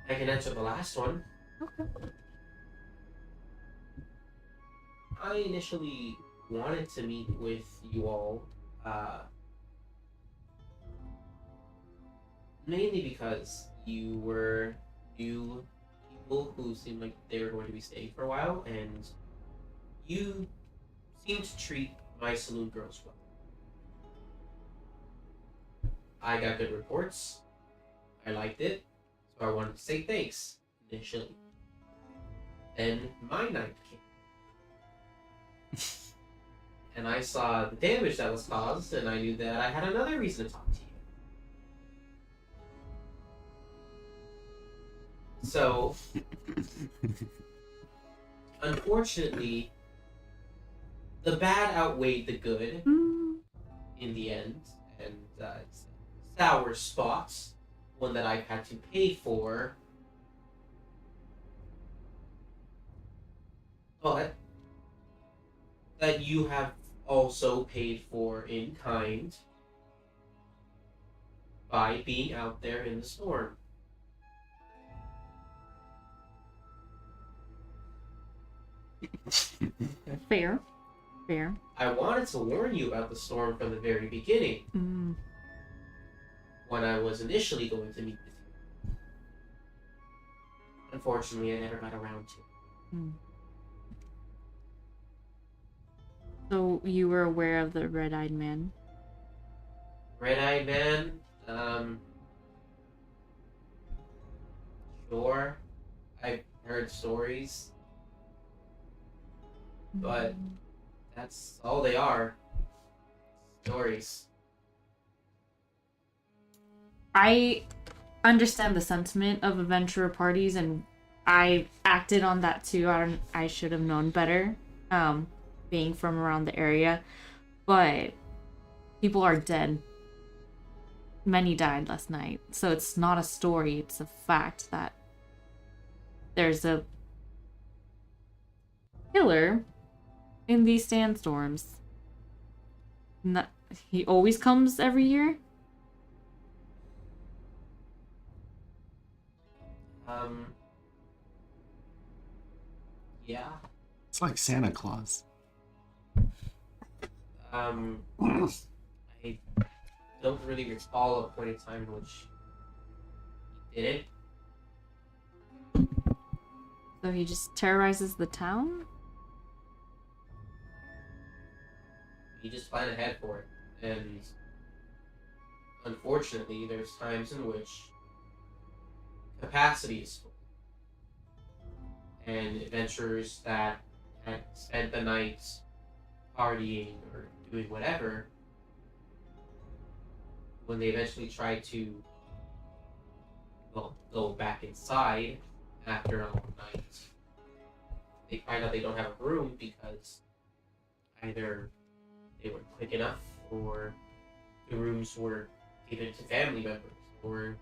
I can answer the last one.
Okay.
I initially wanted to meet with you all, mainly because you were new people who seemed like they were going to be staying for a while, and you seemed to treat my saloon girls well. I got good reports. I liked it, so I wanted to say thanks initially. Then my night came. And I saw the damage that was caused, and I knew that I had another reason to talk to you. So, unfortunately, the bad outweighed the good in the end, and it's a sour spot, one that I've had to pay for. But that you have also paid for in kind by being out there in the storm.
Fair.
I wanted to warn you about the storm from the very beginning when I was initially going to meet with you. Unfortunately, I never got around to it.
So you were aware of the red-eyed man?
Red-eyed man, sure. I've heard stories, but that's all they are. Stories.
I understand the sentiment of adventurer parties, and I acted on that too. I should have known better, being from around the area. But people are dead. Many died last night. So it's not a story, it's a fact that there's a killer in these sandstorms. He always comes every year?
Yeah.
It's like Santa Claus.
I don't really recall a point in time in which he did it.
So he just terrorizes the town?
You just plan ahead for it. And unfortunately, there's times in which capacity is full. And adventurers that had spent the night partying or doing whatever, when they eventually try to go back inside after a long night, they find out they don't have a room because either they weren't quick enough, or the rooms were given to family members, or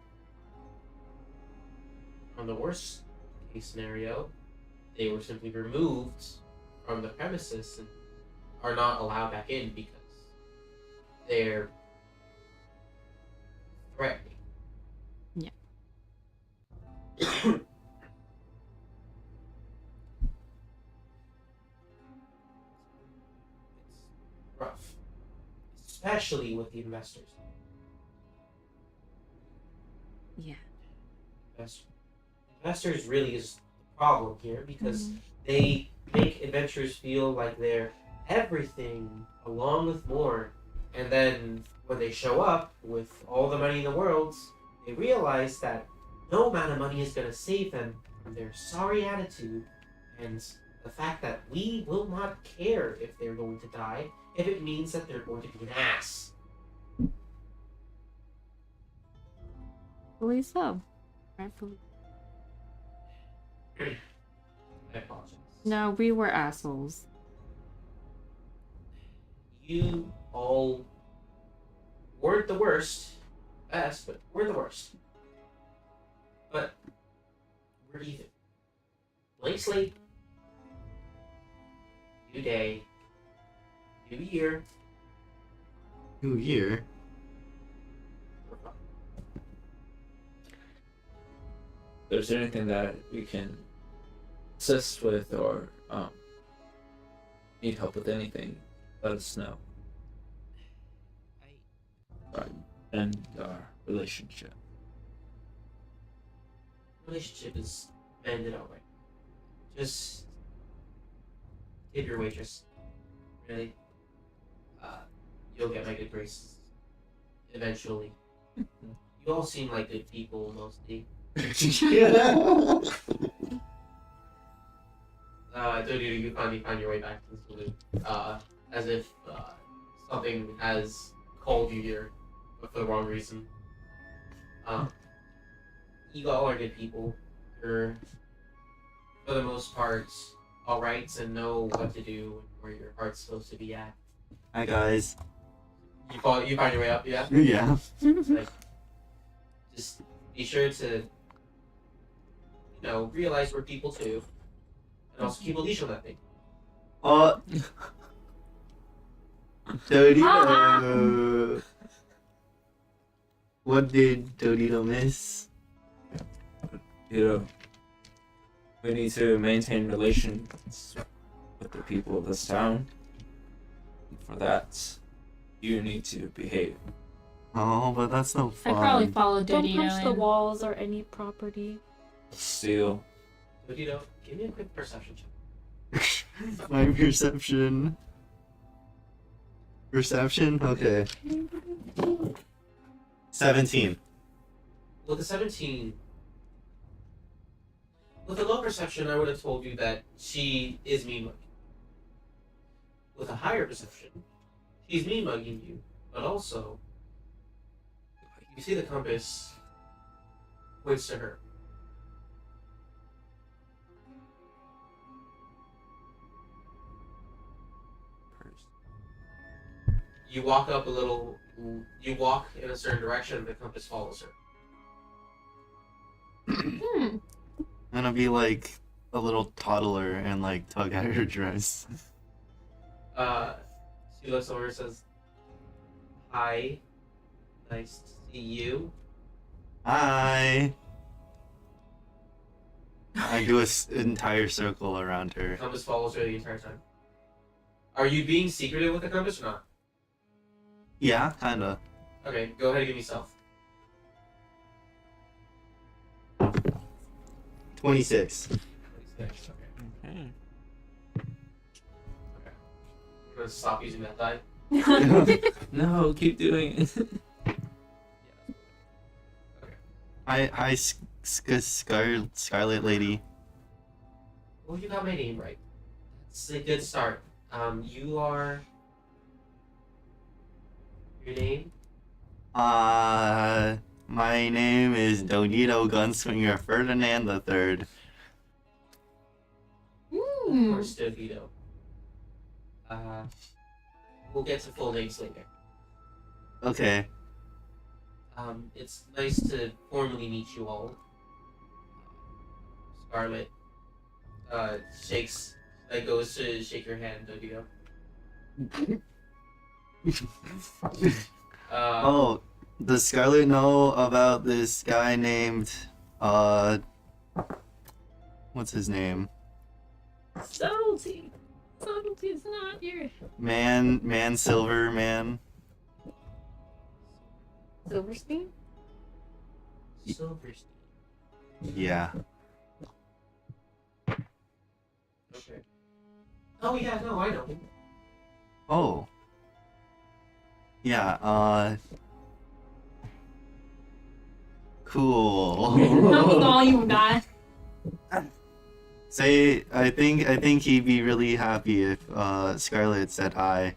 on the worst case scenario, they were simply removed from the premises and are not allowed back in because they're threatening.
Yeah.
It's rough, especially with the investors.
Yeah.
Investors really is the problem here because they make adventurers feel like they're everything along with more, and then when they show up with all the money in the world, they realize that no amount of money is going to save them from their sorry attitude and the fact that we will not care if they're going to die if it means that they're going to be an ass.
Rightfully so. Rightfully.
I apologize.
No, we were assholes.
You all weren't the worst, best, but we're the worst. But we're even. Blank slate. New day. New year.
New year.
We're fine.
If there's anything that we can assist with or need help with anything, let us know. Right. And our relationship.
Relationship is ended alright. Just tip your waitress. Really. You'll get my good graces. Eventually. You all seem like good people mostly. Dude, you finally find your way back to the saloon. As if something has called you here, but for the wrong reason. You all are good people. You're, for the most part, alright and know what to do and where your heart's supposed to be at.
Hi guys.
You find your way up, yeah?
Yeah.
Like, just be sure to, realize we're people too. And also keep a leash on that thing.
Dorito. What did Dorito miss?
We need to maintain relations with the people of this town. For that, you need to behave.
Oh, but that's no
I
fun.
probably followed
Don't
Dodito
punch the
in.
walls or any property.
Steal.
Dodito, give me a quick perception check.
My perception. Perception? Okay. 17.
With a 17, with a low perception, I would have told you that she is mean mugging. With a higher perception, she's mean mugging you, but also, you see the compass points to her. You walk up a little, you walk in a certain direction, the compass follows her.
Hmm.
I'm gonna be like a little toddler and like tug at her dress.
She looks over and says, "Hi, nice to see you."
Hi. I do an entire circle around
The
her.
compass follows her the entire time. Are you being secretive with the compass or not?
Yeah, kinda.
Okay, go ahead and give me stealth.
26.
26, okay.
Okay.
I'm gonna stop using that die.
No, keep doing it.
Hi, Scarlet Lady.
Well, you got my name right. That's a good start. You are... Your name?
My name is Donito Gunslinger Ferdinand III.
Of
Hmm.
course, Dovito. We'll get to full names later.
Okay.
It's nice to formally meet you all. Scarlet, goes to shake your hand, Dovito.
Oh, does Scarlet know about this guy named, what's his name?
Subtlety. Subtlety is not your.
Silver Man.
Silverstein?
Silverstein.
Yeah.
Okay. Oh yeah, no, I know.
Oh. Yeah, cool.
That was all you got.
Say, I think he'd be really happy if Scarlet said hi,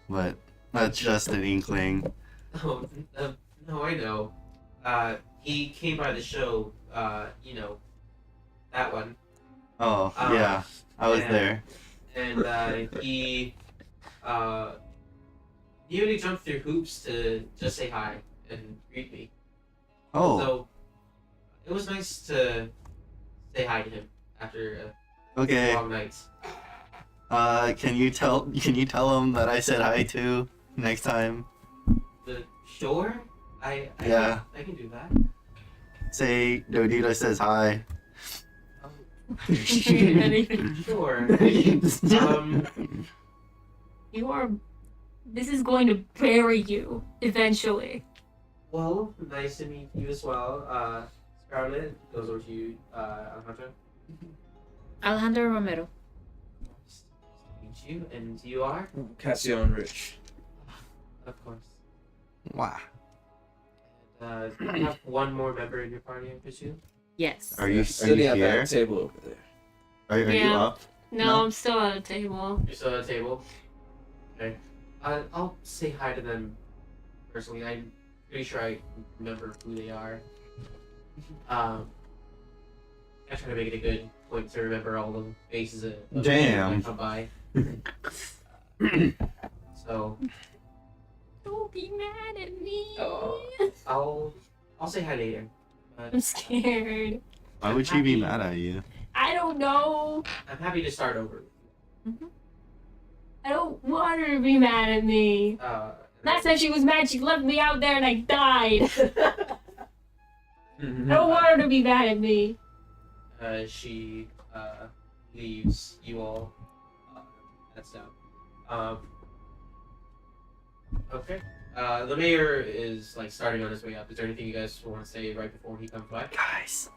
but that's just an inkling.
Oh, no, I know. he came by the show. That one.
Oh, yeah. I was
yeah.
there.
And he really jumped through hoops to just say hi and greet me.
Oh,
So it was nice to say hi to him after a
okay.
long night.
Can you tell him that I said hi too next time?
Sure,
Yeah.
I can do that.
Say Dodito says hi.
Sure.
You are. This is going to bury you eventually.
Well, nice to meet you as well. Scarlett goes over to you, Alejandro.
Alejandro Romero.
Nice to meet you, and you are,
Cassio and Rich.
of course.
Wow.
And you have one more member in your party, I presume.
Yes.
Are you
sitting at
here?
that table over there?
Are you
Yeah.
up?
No,
No.
I'm still at a table.
You're still at the table. Okay. I'll say hi to them personally. I'm pretty sure I remember who they are. I try to make it a good point to remember all the faces of people
Damn.
that come by. So
Don't be mad at me.
I'll say hi later.
I'm scared.
Why would she be mad at you?
I don't know.
I'm happy to start over.
I don't want her to be mad at me. Last time she was mad, she left me out there and I died. I don't want her to be mad at me.
She leaves you all. That's down. Okay. The mayor is like starting on his way up. Is there anything you guys want to say right before he comes by?
Guys,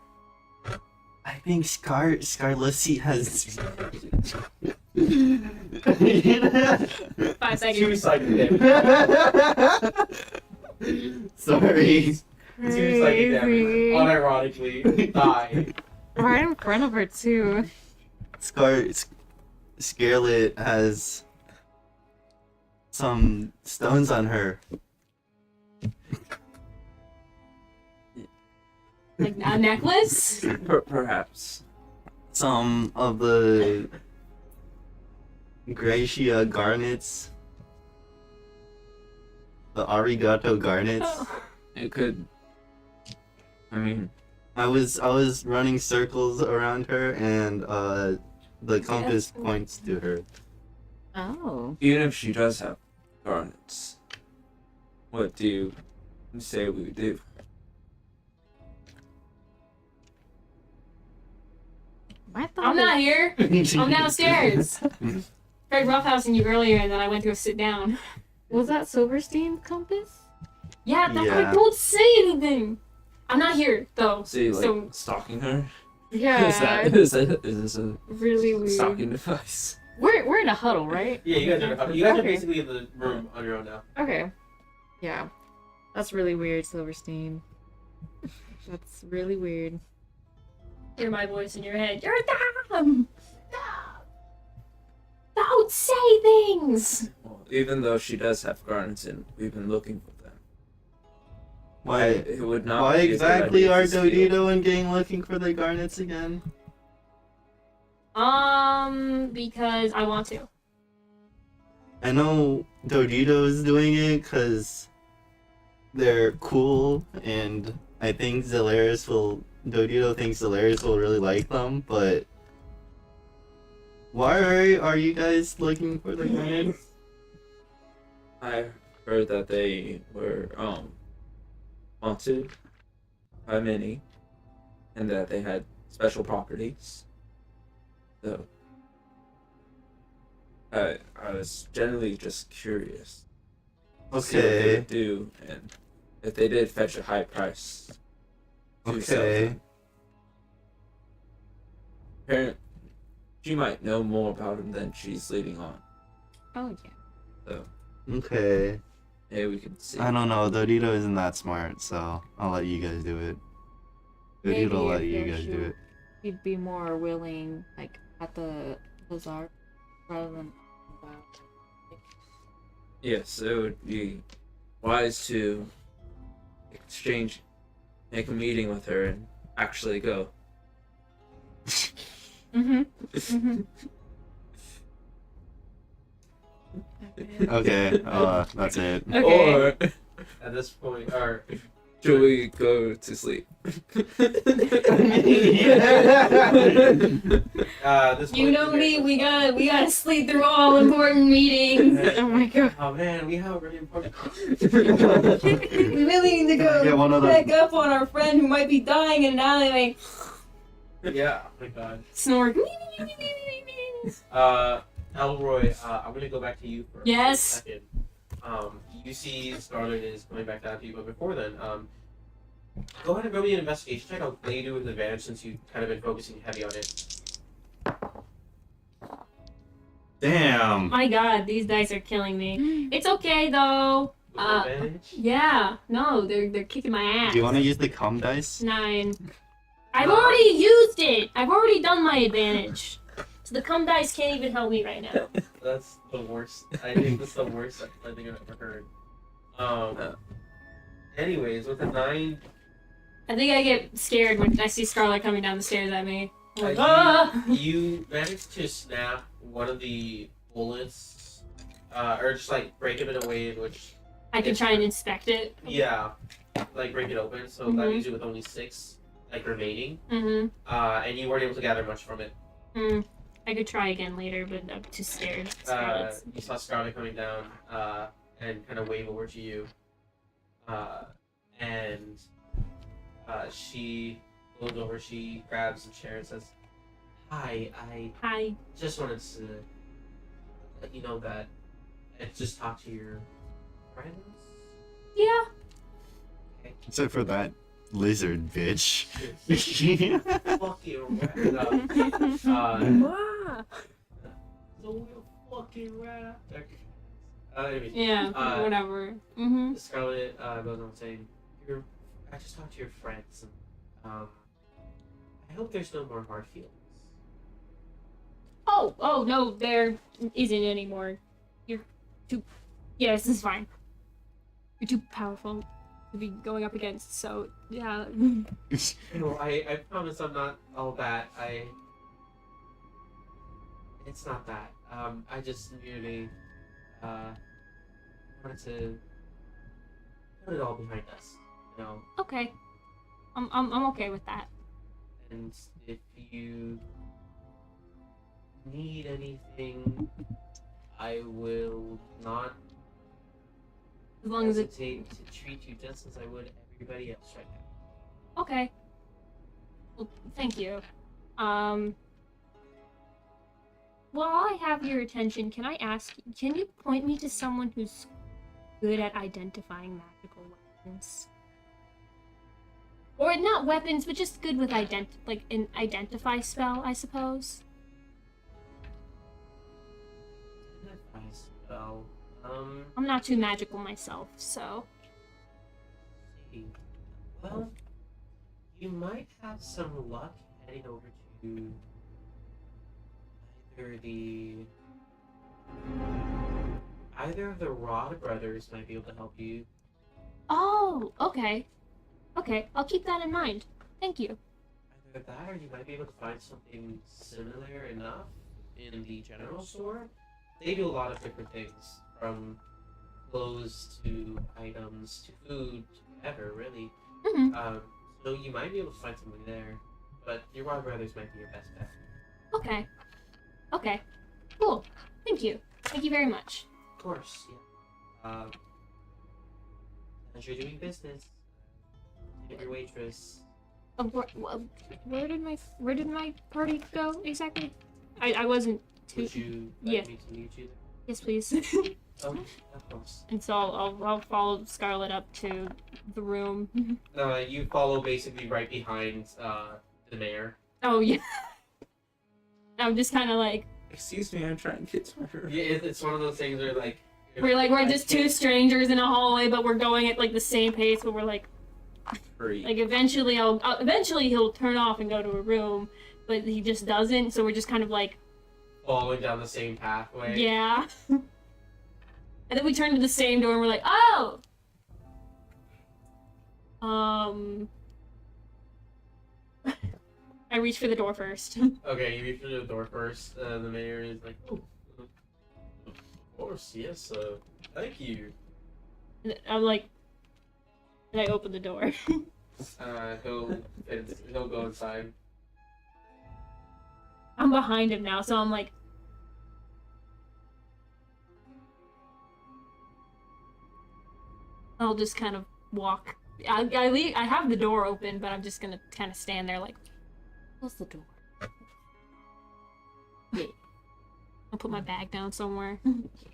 I think Scarlissy has.
5 seconds.
Two-sided damage.
Sorry.
Two-sided damage. Unironically, die.
Right in front of her too.
Scarlet has some stones on her.
Like a necklace?
Perhaps.
Some of the Gracia garnets. The arigato garnets.
Oh.
It could. I mean,
I was running circles around her and the compass points to her.
Oh.
even if she does have garnets, what do you say we do?
My thought
I'm not
is-
here. I'm downstairs. Tried roughhousing you earlier and then I went to go sit down.
Was that Silverstein's compass?
Yeah, that's
Yeah.
why don't say anything. I'm not here though.
See, like
So
stalking her?
Yeah.
Is this a
really weird.
stalking device?
We're in a huddle, right?
Yeah, you guys are
Okay.
basically in the room on your own now.
Okay. Yeah. That's really weird, Silverstein. That's really weird.
hear my voice in your head. You're dumb. Don't say things.
Well, even though she does have garnets and we've been looking for them,
Why?
it would not.
Why
be a good
exactly
idea
are
to steal.
Dodito and gang looking for the garnets again?
Because I want to.
I know Dodito's doing it because they're cool, and I think Dodito thinks Zalaris will really like them, but why are you guys looking for the garnets?
I heard that they were haunted by many, and that they had special properties. So I was generally just curious to see what they
Okay.
would do, and if they did fetch a high price. To sell
Okay.
them. Apparently, she might know more about him than she's leading on.
Oh yeah.
So
Okay.
maybe we can see.
I don't know. Dodito isn't that smart, so I'll let you guys do it.
Maybe
Dodito will let
if
you
you'll
guys do
shoot.
it.
He'd be more willing, like at the bazaar, rather than.
Yes, it would be wise to exchange make a meeting with her and actually go.
Okay, that's it.
Okay.
Or
At this point, or
should we go to sleep?
this
You
point,
know
the
me,
mayor
we
goes,
gotta sleep through all important meetings. Oh my god.
Oh man, we have a really important.
We really need to
Get
go
one of those.
check up on our friend who might be dying in an alleyway.
Yeah. Oh my god.
Snore.
Elroy, I'm gonna go back to you for
Yes.
a second. You see Scarlet is coming back down to you, but before then, go ahead and roll me an investigation check. I'll let you do with an advantage since you've kind of been focusing heavy on it.
Damn.
My god, these dice are killing me. It's okay though.
With advantage?
Yeah. No, they're kicking my ass.
Do you want to use the com dice?
9. I've already used it. I've already done my advantage. So the cum dice can't even help me right now.
That's the worst. I think that's the worst I think I've ever heard. Anyways, with a 9,
I think I get scared when I see Scarlet coming down the stairs at me. I'm like,
you,
ah!
you managed to snap one of the bullets, or just like break it in a way in which,
I can try and inspect it.
yeah, like break it open. So that leaves you with only 6 like remaining,
Mm-hmm.
and you weren't able to gather much from it.
I could try again later, but I'm too scared. Scarlet's-
You saw Scarlet coming down, and kind of wave over to you, and she goes over, she grabs a chair and says, "Hi, I
Hi.
just wanted to let you know that I just talked to your friends."
Yeah.
Except for that lizard bitch.
Fucking rat.
Wow.
So fucking rat. Anyways,
Yeah, whatever. Mm-hmm.
Scarlet goes on saying, I just talked to your friends, and I hope there's no more hard feelings.
Oh, no, there isn't anymore. You're too... Yeah, this is fine. You're too powerful to be going up against, so, yeah.
No, I promise I'm not all that. It's not that. I just merely, wanted to put it all behind us, you know?
Okay. I'm okay with that.
And if you need anything, I will not
As long as it's...
hesitate to treat you just as I would everybody else right now.
Okay. Well, thank you. While I have your attention, can I ask, can you point me to someone who's good at identifying magical weapons? Or not weapons, but just good with like an identify spell, I suppose.
Advice, spell.
I'm not too magical myself, so.
See. Well, you might have some luck heading over to either of the Rod brothers might be able to help you.
Oh, okay. Okay, I'll keep that in mind. Thank you.
Either that, or you might be able to find something similar enough in the general store. They do a lot of different things, from clothes to items to food to whatever, really.
Mm-hmm.
So you might be able to find something there, but your Rod brothers might be your best bet.
Okay. Okay. Cool. Thank you. Thank you very much.
Of course, yeah. As you're doing business, tip your waitress.
Where did my party go exactly? I wasn't too.
Would you
Yeah.
like me to lead you
Yes, please.
there? Oh, of course.
And so I'll follow Scarlet up to the room.
You follow basically right behind the mayor.
Oh yeah. I'm just kind of like
Excuse me, I'm trying to get to my room.
Yeah, it's one of those things where like
we're just two strangers in a hallway, but we're going at like the same pace. But we're like
Free.
eventually eventually he'll turn off and go to a room, but he just doesn't. So we're just kind of like
following down the same pathway.
yeah. And then we turn to the same door and we're like, oh. I reach for the door first.
Okay, you reach for the door first. The mayor is like, oh, of course, yes, thank you.
And I'm like, and I open the door.
He'll go inside.
I'm behind him now, so I'm like, I'll just kind of walk. I have the door open, but I'm just gonna kind of stand there like,
Close the door.
I'll put my bag down somewhere.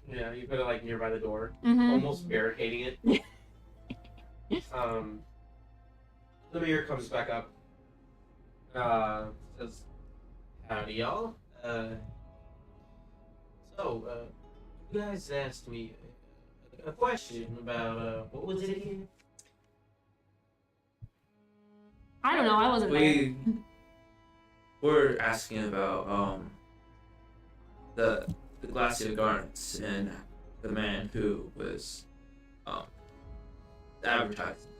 Yeah, you put it like nearby the door,
Mm-hmm.
almost barricading it. The mayor comes back up. Says, "Howdy, y'all. You guys asked me a question about what was it again?"
I don't know. I wasn't there.
We're asking about the glacial gardens and the man who was advertising.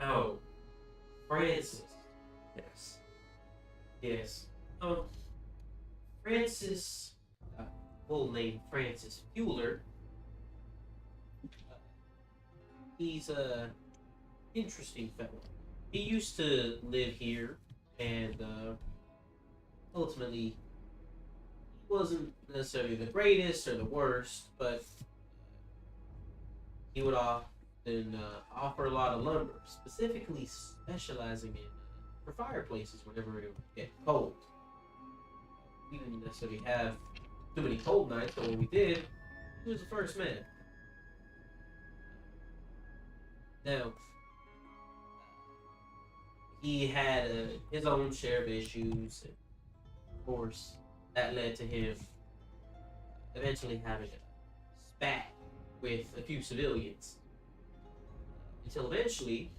Oh, Francis.
Yes.
Yes. Oh, Francis. Full name Francis Fuller. He's a interesting fellow. He used to live here, and ultimately, he wasn't necessarily the greatest or the worst, but he would often offer a lot of lumber, specifically specializing in for fireplaces whenever it would get cold. We didn't necessarily have too many cold nights, but when we did, he was the first man. Now, he had his own share of issues, and of course, that led to him eventually having a spat with a few civilians. Until eventually,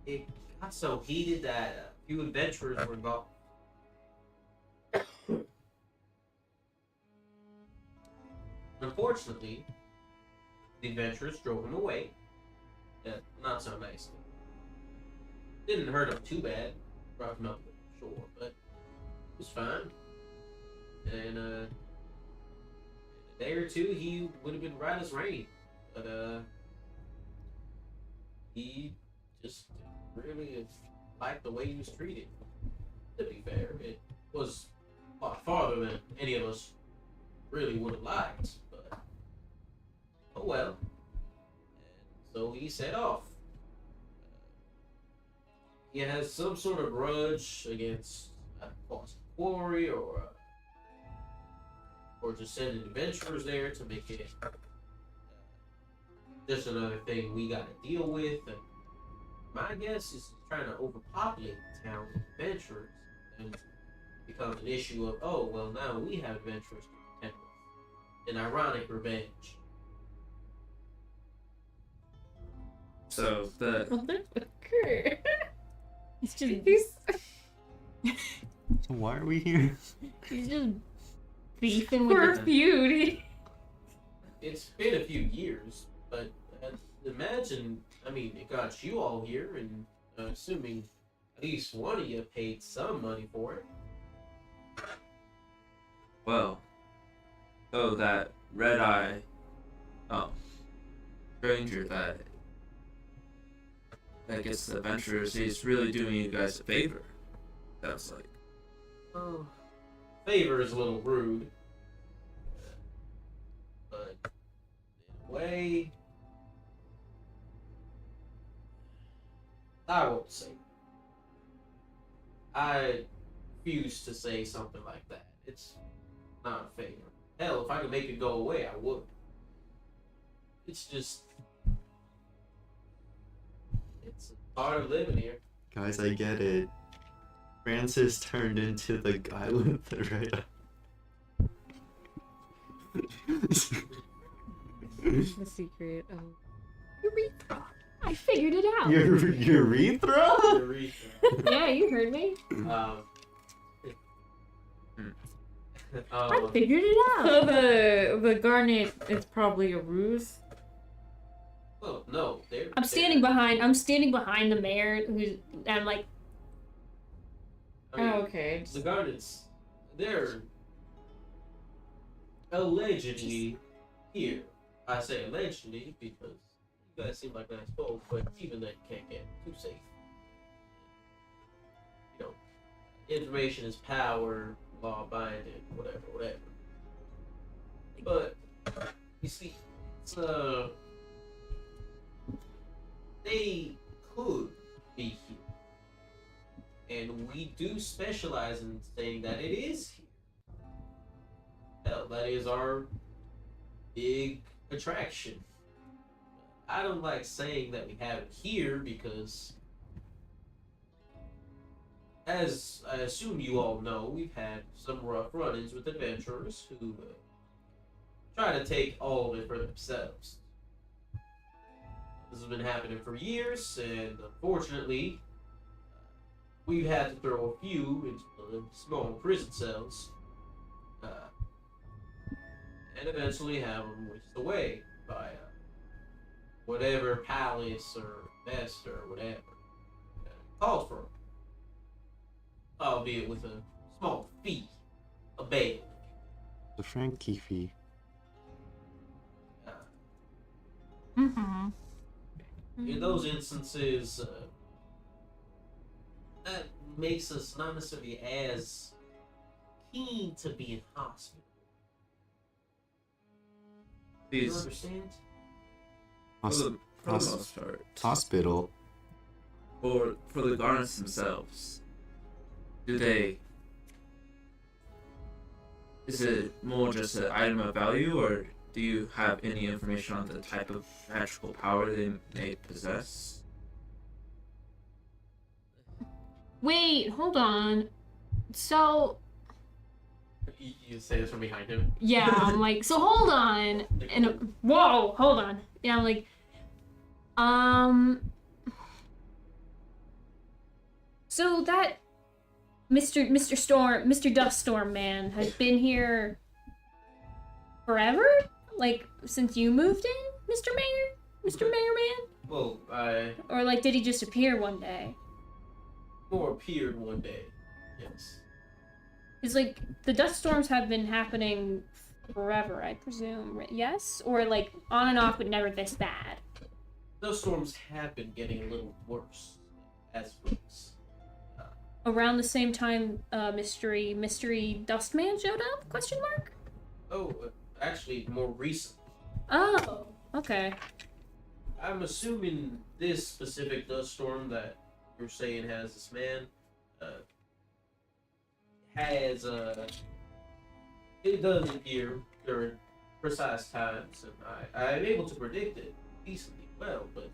it got so heated that a few adventurers were involved. Unfortunately, the adventurers drove him away. Not so nicely. Didn't hurt him too bad. Brought him up to the shore, but it was fine. And in a day or two, he would have been right as rain. But he just didn't really liked the way he was treated. To be fair, it was a lot farther than any of us really would have liked. But oh well. So he set off. He has some sort of grudge against Boston Quarry, or just sending adventurers there to make it just another thing we got to deal with. And my guess is trying to overpopulate the town with adventurers, and becomes an issue of, oh well, now we have adventurers to contend with. An ironic revenge.
So the
Motherfucker.
It's just
So why are we here?
he's just beefing with
For
the
feud.
It's been a few years, but imagine, I mean, it got you all here, and assuming at least one of you paid some money for it.
well, so that red-eye stranger that gets the adventurers, he's really doing you guys a favor. Sounds like.
Oh, favor is a little rude, but in a way, I won't say. I refuse to say something like that. It's not a favor. Hell, if I could make it go away, I would. It's just, it's a part of living here.
Guys, I get it. Francis turned into the guy with the red eye.
The secret of
urethra. I figured it out.
Your urethra?
Urethra.
Yeah, you heard me. I figured it
So
out.
the garnet is probably a ruse.
Well, no, they're.
I'm standing behind the mayor, I'm like,
I mean,
Oh, okay.
The Garnets, they're allegedly here. I say allegedly because you guys seem like nice folk, but even that can't get too safe. You know, information is power, law abiding, whatever. But you see, it's they could be here, and we do specialize in saying that it is here. Hell, that is our big attraction. I don't like saying that we have it here because, as I assume you all know, we've had some rough run-ins with adventurers who try to take all of it for themselves. This has been happening for years, and unfortunately, we've had to throw a few into small prison cells, and eventually have them whisked away by whatever palace or best or whatever calls for them, albeit with a small fee, a bail.
The Frankie fee.
mm-hmm.
In those instances, that makes us not necessarily as keen to be in hospital. You
These,
understand?
for
Hos-
the
hos-
most part,
hospital.
for the garnets themselves, do they? Is it more just an item of value, or do you have any information on the type of magical power they may possess?
Wait, hold on. So,
You say this from behind him.
yeah, I'm like, so hold on. And whoa, hold on. Yeah, I'm like, so that Mr. Dust Storm man has been here forever? Like since you moved in, Mr. Mayor? Mr. Mayor Man?
Well, I
Or like did he just appear one day?
more appeared one day. Yes.
It's like the dust storms have been happening forever, I presume. Yes? Or like on and off but never this bad.
Those storms have been getting a little worse as weeks.
Around the same time mystery Dustman showed up? Question mark?
Oh, actually, more recent.
Oh, okay.
I'm assuming this specific dust storm that you're saying has this man has it does appear during precise times, and I'm able to predict it decently well, but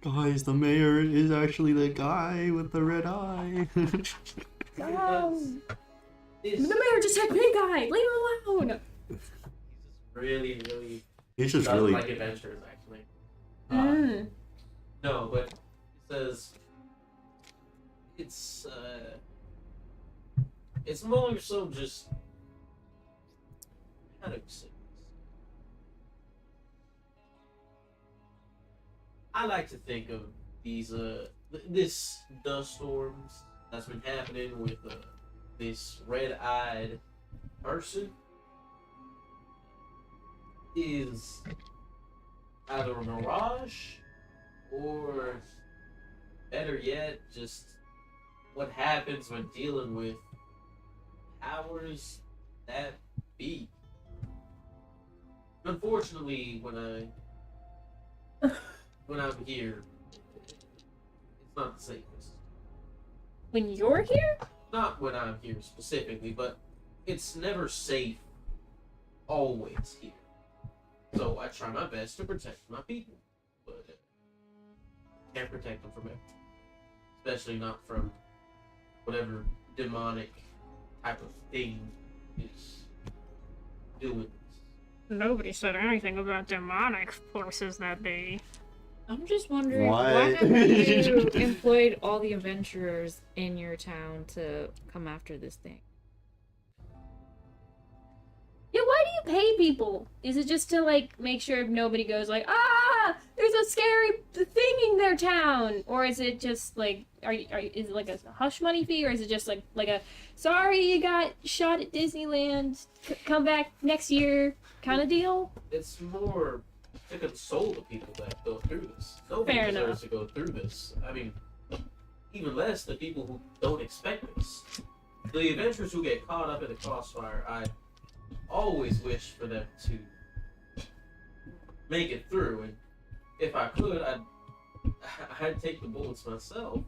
Guys, the mayor is actually the guy with the red eye.
Oh.
this,
The mayor just had pink eye! Leave him alone!
he's just really
He's just
doesn't
really.
like adventures actually. No, but it says it's more so just how do you say this? I like to think of these this dust storms that's been happening with this red-eyed person is either a mirage or better yet, just what happens when dealing with powers that be. Unfortunately, when I'm here, it's not the safest.
When you're here?
Not when I'm here specifically, but it's never safe always here. So I try my best to protect my people, but can't protect them from it. Especially not from whatever demonic type of thing is doing this.
Nobody said anything about demonic forces that day.
I'm just wondering
What?
why haven't you employed all the adventurers in your town to come after this thing?
Yeah, why do you pay people? Is it just to like make sure nobody goes like, ah, there's a scary thing in their town, or is it just like, is it like a hush money fee, or is it just like a sorry you got shot at Disneyland, come back next year kind of deal?
It's more to console the people that go through this. Nobody
Fair
deserves
enough.
to go through this. I mean, even less the people who don't expect this. The adventurers who get caught up in the crossfire, I always wish for them to make it through, and if I could, I'd take the bullets myself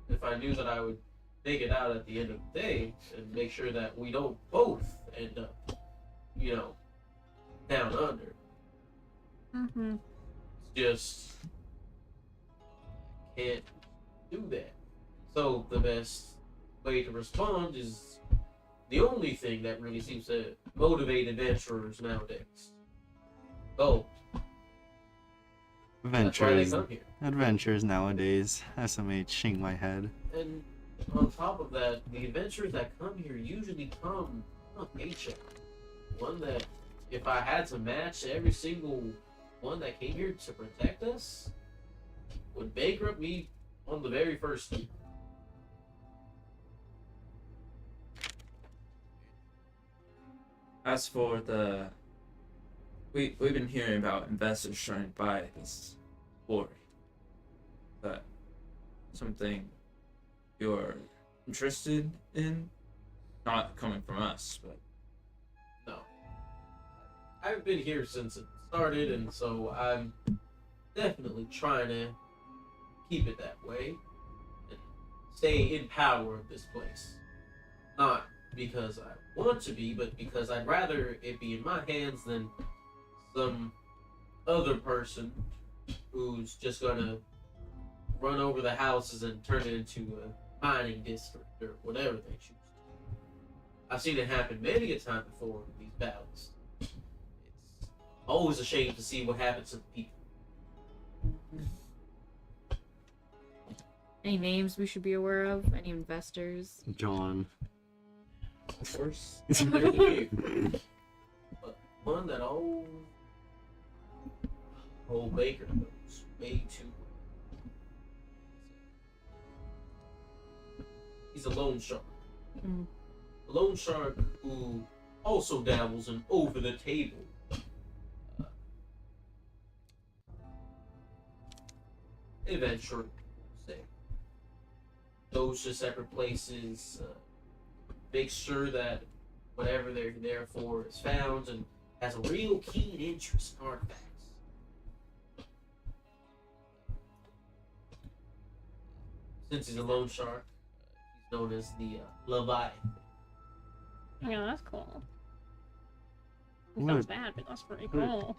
if I knew that I would make it out at the end of the day, and make sure that we don't both end up, down under.
Mm-hmm.
It's just can't do that. So the best way to respond is the only thing that really seems to motivate adventurers nowadays. Oh, that's why they
Adventures.
come here.
Adventures nowadays. SMH shing my head.
And on top of that, the adventurers that come here usually come on a paycheck. One that, if I had to match every single one that came here to protect us, would bankrupt me on the very first year.
As for the, we've been hearing about investors trying to buy this quarry. But something you're interested in, not coming from us, but
No. I've been here since it started, and so I'm definitely trying to keep it that way and stay in power of this place. Not because I want to be, but because I'd rather it be in my hands than some other person who's just gonna run over the houses and turn it into a mining district or whatever they choose to. I've seen it happen many a time before in these battles. It's always a shame to see what happens to the people.
Any names we should be aware of? Any investors?
John.
Of course, there's a few. But one that old Baker knows way too well. He's a loan shark.
Mm.
A loan shark who also dabbles in over-the-table adventure, say. Goes to separate places, makes sure that whatever they're there for is found, and has a real keen interest in artifacts. Since he's a loan shark, he's known as the Leviathan.
Yeah, that's cool. It
What?
sounds bad, but that's pretty cool.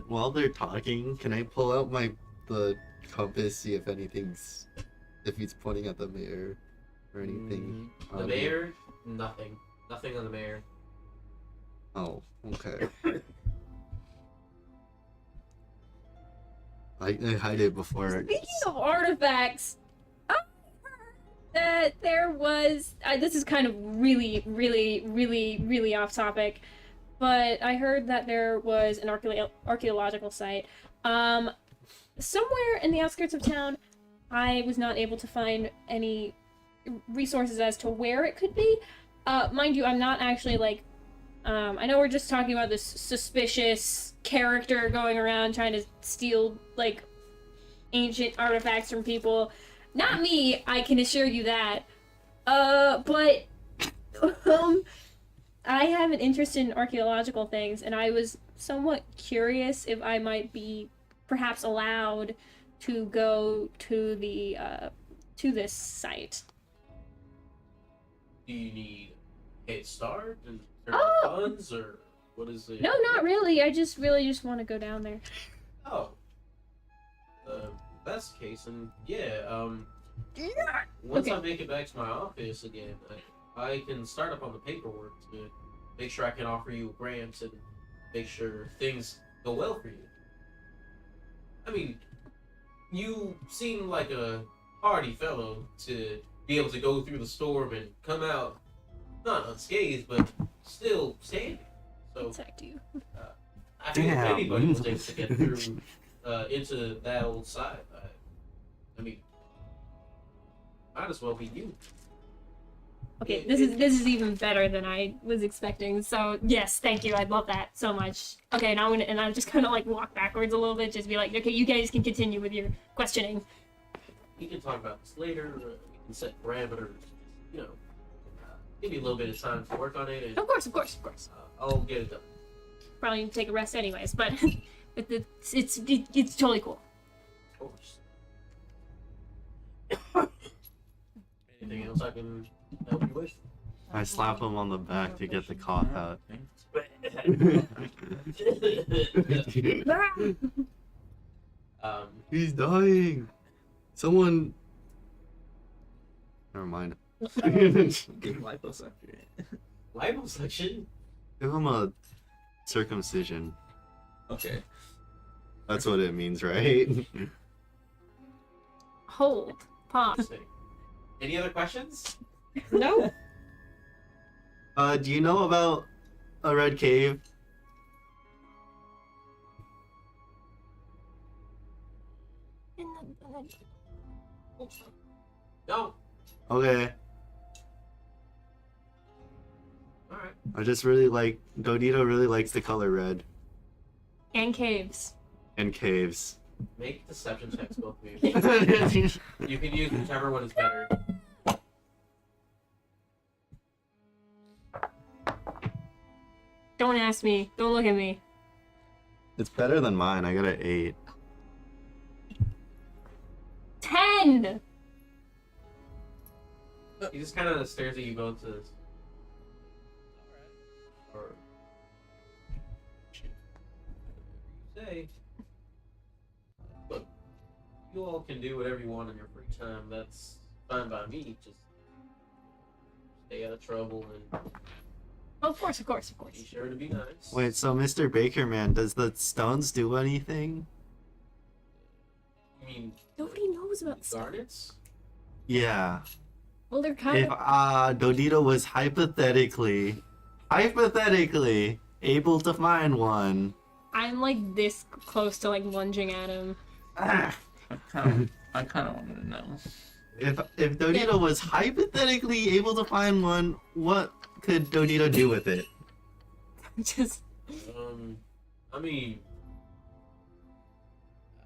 While they're talking, can I pull out the compass, see if he's pointing at the mayor or anything?
The mayor, nothing. Nothing on the mayor.
Oh, okay. I hide it before.
Speaking of artifacts, I heard that there was. This is kind of really, really, really, really off topic, but I heard that there was an archaeological site somewhere in the outskirts of town. I was not able to find any resources as to where it could be. Mind you, I'm not actually like. I know we're just talking about this suspicious character going around trying to steal, like, ancient artifacts from people. Not me, I can assure you that. But, I have an interest in archaeological things, and I was somewhat curious if I might be perhaps allowed to go to the, to this site.
Do you need a head start and
Oh!
funds, or what is it?
No, not really. I just really just want to go down there.
Oh. That's the case, and yeah, once I make it back to my office again, I can start up on the paperwork to make sure I can offer you grants and make sure things go well for you. I mean, you seem like a hardy fellow to be able to go through the storm and come out not unscathed, but still standing. So
Attack you.
I think if
Damn.
anybody was able to get through into that old side, I mean, might as well be you.
Okay, this is even better than I was expecting. So yes, thank you. I love that so much. Okay, now I'm just gonna like walk backwards a little bit, just be like, okay, you guys can continue with your questioning.
We can talk about this later. We can set parameters. You know, give me a little bit of time to work on it, and
Of course.
I'll get it done.
Probably need to take a rest anyways, but it's totally cool.
Of course. Anything else I can help you with?
I slap him on the back to get the cough out. He's dying. Someone. Never mind.
Give liposuction.
Liposuction?
Give him a circumcision.
Okay.
That's what it means, right?
Hold. Pause.
Interesting. Any other questions?
No.
Do you know about a red cave?
No.
Okay.
Alright.
I just really like Dodito really likes the color red
And caves.
and caves.
Make deception checks, both of you. You can use whichever one is better.
Don't ask me. Don't look at me.
It's better than mine. I got an 8.
10.
He just kind of stares at you both and says, or say, look, you all can do whatever you want in your free time. That's fine by me. Just stay out of trouble and
Of course.
be sure to be nice.
Wait, so Mr. Baker Man, does the stones do anything?
You mean
Nobody knows about stuff.
garnets?
Yeah.
Well, they're kind
If
of.
Dodito was hypothetically able to find one.
I'm like this close to like lunging at him.
Ah,
I kind of wanted to know.
if Dodito was hypothetically able to find one, what could Dodito do with it?
Just.
I mean,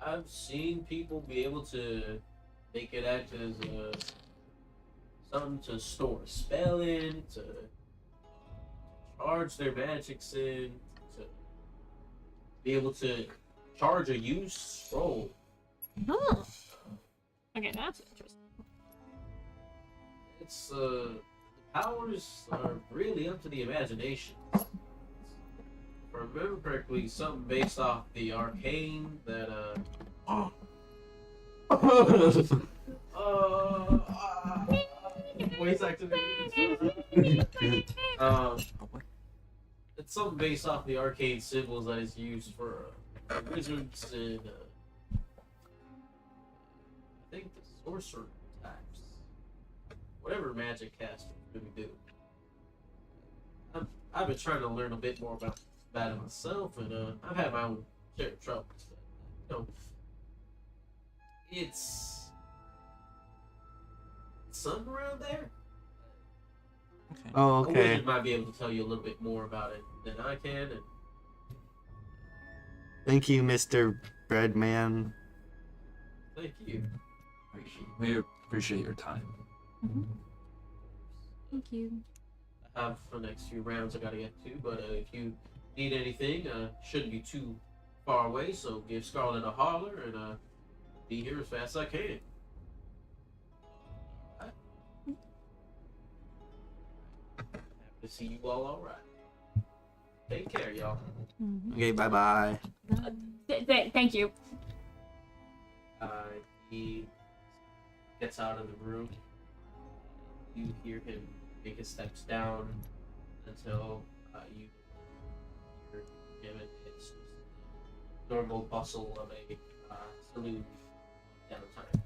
I've seen people be able to make it act as something to store a spell in, to charge their magics in, to be able to charge a used scroll.
Oh. Okay, that's interesting.
It's the powers are really up to the imagination. If I remember correctly, something based off the arcane that voice activation. It's something based off the arcane symbols that is used for wizards and I think the sorcerer types. Whatever magic casters really do. I've been trying to learn a bit more about it myself, and I've had my own share of troubles. You know, it's something around there.
Okay.
Oh,
A
okay.
wizard might be able to tell you a little bit more about it than I can, and
Thank you, Mr. Breadman.
thank you.
We appreciate your time.
Thank you.
I have for the next few rounds I gotta get to, but if you need anything, shouldn't be too far away, so give Scarlet a holler and be here as fast as I can. Alright. Happy to see you all alright. Take care, y'all.
Okay, bye-bye.
Thank you.
He gets out of the room. You hear him make his steps down until you hear him, and it's just the normal bustle of a saloon downtime.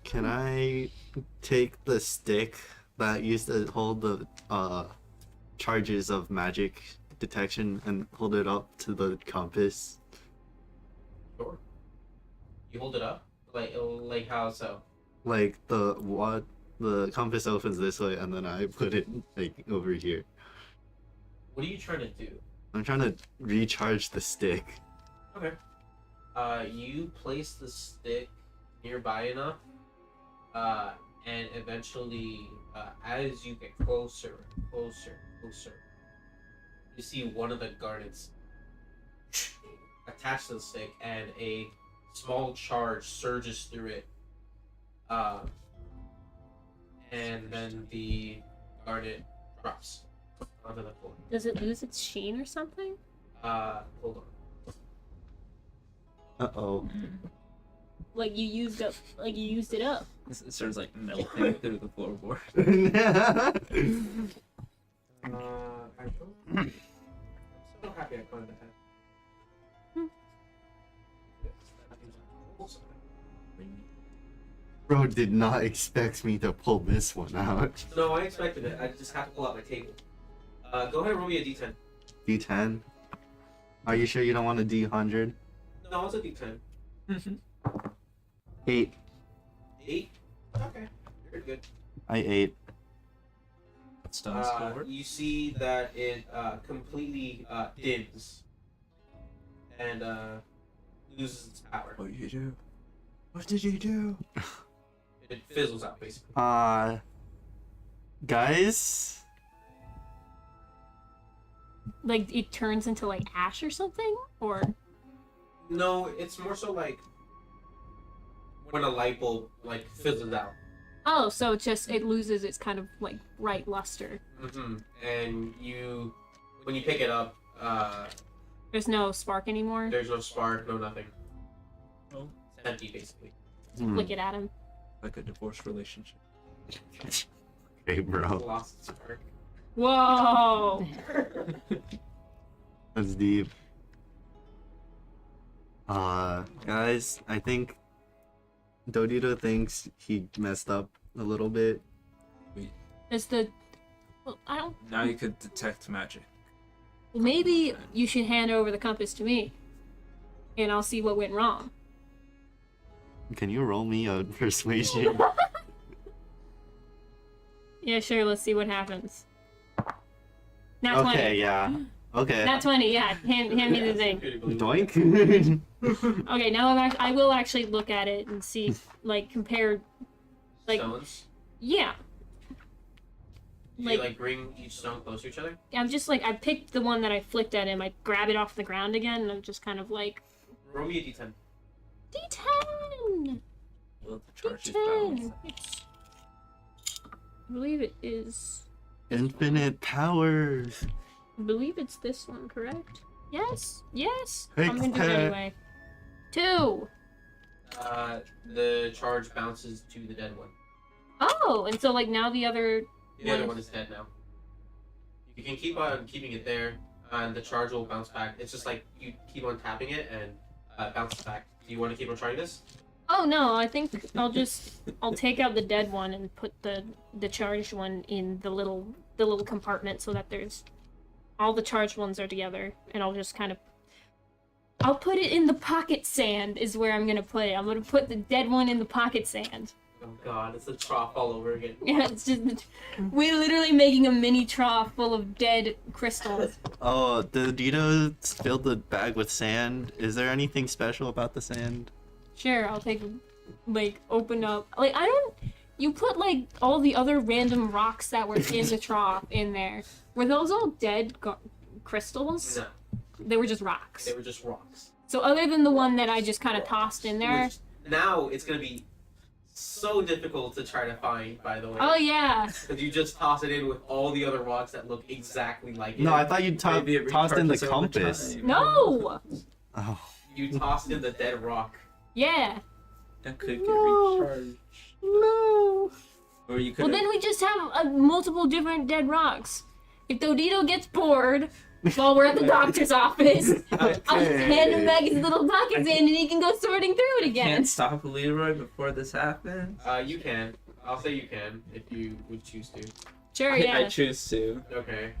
Can I take the stick that used to hold the charges of magic detection and hold it up to the compass?
Sure. You hold it up? Like how so?
Like the compass opens this way, and then I put it like over here.
What are you trying to do?
I'm trying to recharge the stick.
Okay. You place the stick nearby enough, and eventually, as you get closer, you see one of the garnets attached to the stick, and a small charge surges through it. And then the garnet drops onto the floor.
Does it lose its sheen or something?
Hold on.
Uh-oh.
Like you used it up.
It starts like melting through the floorboard.
I'm so happy I found that.
Bro did not expect me to pull this one out.
No, I expected it. I just had to pull out my table. Go ahead and roll me a d10.
D10? Are you sure you don't want a D100?
No, it's a d10.
8.
8? Okay, you're good.
I 8.
Stones forward.
You see that it completely dims and loses its power.
What did you do? What did you do?
It fizzles out, basically.
Guys?
Like it turns into like ash or something, or
No, it's more so like when a light bulb like fizzles out.
oh, so it loses its kind of like bright luster.
And when you pick it up,
There's no spark anymore.
there's no spark, no nothing.
Oh.
It's empty, basically.
Flick it at him.
Like a divorced relationship.
Hey, bro.
Lost its spark.
Whoa!
That's deep. Guys, I think Dodito thinks he messed up a little bit.
Is the well, I don't.
Now you could detect magic.
Maybe you should hand over the compass to me, and I'll see what went wrong.
Can you roll me a persuasion?
Yeah, sure. Let's see what happens. Nat 20.
Okay, yeah. Okay.
Nat 20. Yeah. Hand me the thing.
Doink.
Okay. Now I will actually look at it and see, like, compare. Like,
Stones.
yeah.
Do you like bring each stone close to each other?
I'm just like I picked the one that I flicked at him. I grab it off the ground again, and I'm just kind of like
Roll me a d10.
D10.
Well, the charge is
D10.
balanced.
It's, I believe it is.
Infinite powers.
I believe it's this one, correct? Yes. Yes.
Hey,
I'm gonna do it anyway. 2.
The charge bounces to the dead one.
Oh, and so like now the other.
The other one is dead now. You can keep on keeping it there, and the charge will bounce back. It's just like you keep on tapping it and bounces back. Do you want to keep on trying this?
Oh no, I think I'll take out the dead one and put the charged one in the little compartment so that there's all the charged ones are together, and I'll put it in the pocket sand is where I'm gonna put it. I'm gonna put the dead one in the pocket sand.
Oh god, it's a trough all over again.
Yeah, it's just we're literally making a mini trough full of dead crystals.
Oh, the Dito filled the bag with sand. Is there anything special about the sand?
Sure, I'll take open up. You put like all the other random rocks that were in the trough in there. Were those all dead crystals?
No,
They were just rocks.
they were just rocks.
So other than the one that I just kind of tossed in there.
Which now it's gonna be so difficult to try to find, by the way.
Oh yeah.
Because you just toss it in with all the other rocks that look exactly like it.
No, I thought you
Maybe it
tossed in the
recharges over
compass.
time.
No.
Oh.
You tossed in the dead rock.
Yeah.
That could get
No.
recharged.
No.
Or you could.
Well, then we just have multiple different dead rocks. If Dodito gets bored while we're at the doctor's office, I'll just hand him back his little pocket sand and he can go sorting through it again.
Can't stop Leroy before this happens.
You can. I'll say you can if you would choose to.
Sure, yeah.
I choose to.
Okay.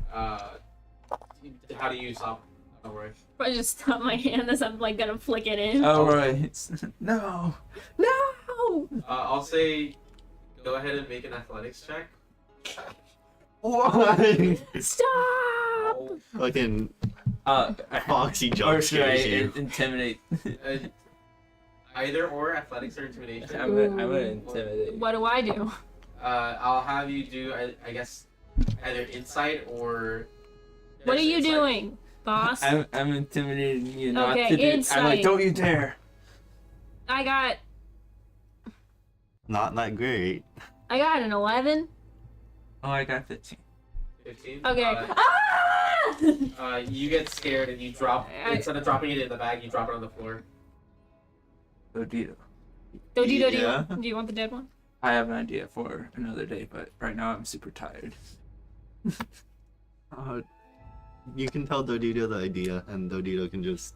How do you stop? Oh, right.
I just stop my hand as I'm like gonna flick it in.
Oh right. No.
No!
I'll say, go ahead and make an athletics check.
Why?
Stop!
Oh,
Fucking
I-
Foxy
or
jump
should I
scares you.
intimidate?
uh, either or athletics or intimidation.
I'm gonna intimidate.
What do I do?
I'll have you do, I guess, either insight or.
What are you
Insight.
doing, boss?
I'm intimidating you not
Okay,
to do. I'm
insight.
like, don't you dare.
I got
Not that great.
an 11.
Oh, I got 15.
15.
Okay.
You get scared and you drop.
I-
Instead of dropping it in the bag, you drop it on the floor.
Dodito.
Dojito,
Yeah.
do you want the dead one?
I have an idea for another day, but right now I'm super tired.
You can tell Dodito the idea, and Dodito can just.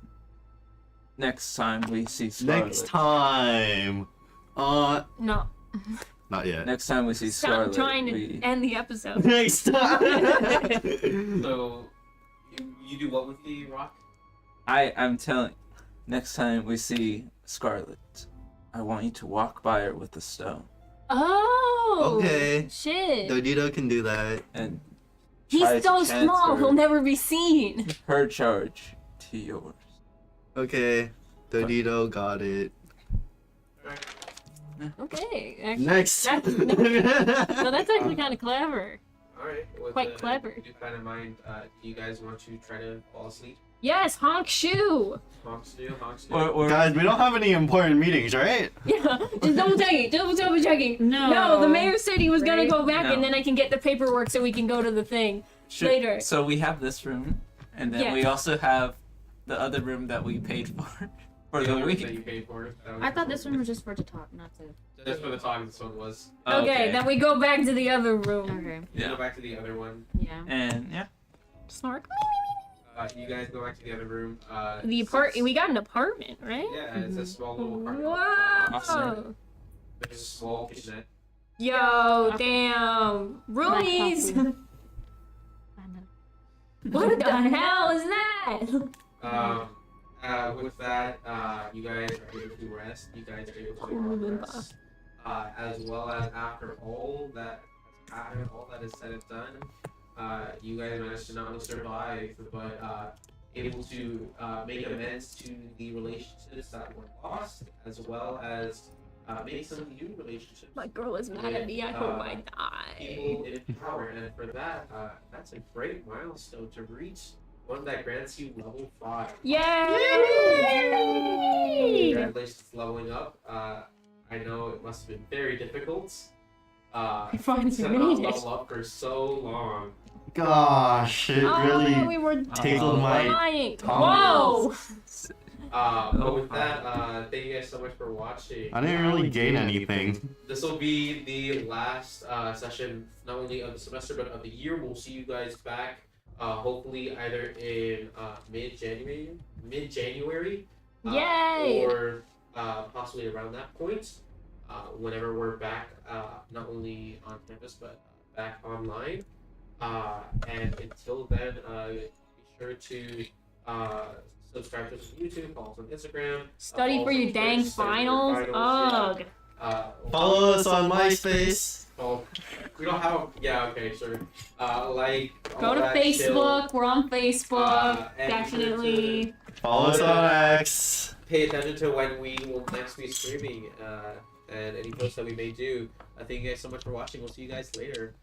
Next time we see Scarlet.
Next time!
No.
Not yet.
Next time we see
Stop
Scarlet,
trying to
we...
end the episode.
Next time!
So, you do what with the rock?
I'm telling. Next time we see Scarlet, I want you to walk by her with the stone
Oh!
Okay.
Shit.
Dodito can do that.
and try
He's
to
so small,
transfer
he'll never be seen.
her charge to yours.
Okay. Dodito got it.
Okay. Actually,
Next!
no, that's actually kind of clever.
Alright.
Quite clever.
With that in mind, do you guys want to try to fall asleep?
Yes, honk shoe.
Honks do, honks do.
Or
Guys, we don't have any important meetings, right?
Yeah, just double checking, double checking.
No.
No, the mayor said he was gonna
Right?
go back
No.
and then I can get the paperwork so we can go to the thing.
should-
later.
So we have this room, and then
Yeah.
we also have the other room that we paid for
The
the
other
week.
that you paid for.
I thought this one was just for to talk, not to.
Just for the talk, this one was.
Okay, then we go back to the other room.
Okay.
You
Yeah.
go back to the other one.
Yeah.
And yeah,
Snark.
You guys go back to the other room.
The we got an apartment, right?
Yeah, it's a small little apartment.
Wow.
Awesome.
There's a small kitchenette.
Yo, damn. Roomies. What the hell is that?
With that, you guys are able to rest. You guys are able to rest. As well as after all that is said and done, you guys managed to not only survive, but able to make amends to the relationships that were lost, as well as make some new relationships.
My girl is mad at me. I hope I
People
die.
in power, and for that, that's a great milestone to reach. One that grants you level 5.
Yay!
Congratulations leveling up. I know it must have been very difficult.
finally
to
made
not
it.
level up for so long.
Gosh, it
Oh,
really
we were
tickled my.
dying.
tongue.
Whoa!
But with that, thank you guys so much for watching.
I didn't really gain anything.
This will be the last session, not only of the semester but of the year. We'll see you guys back, hopefully either in mid-January,
Yay!
or possibly around that point. Whenever we're back, not only on campus but back online. And until then, be sure to subscribe to us on YouTube, follow us on Instagram.
Study
follow
for
us
your
on
dang
Twitch, study for your
finals.
finals,
Ugh.
yeah.
Follow us on MySpace.
Oh, we don't have. Yeah, okay, sure. Like.
Go
all
to
that
Facebook.
chill.
We're on Facebook.
And
Definitely.
Follow us on X.
Pay attention to when we will next be streaming and any posts that we may do. Thank you guys so much for watching. We'll see you guys later.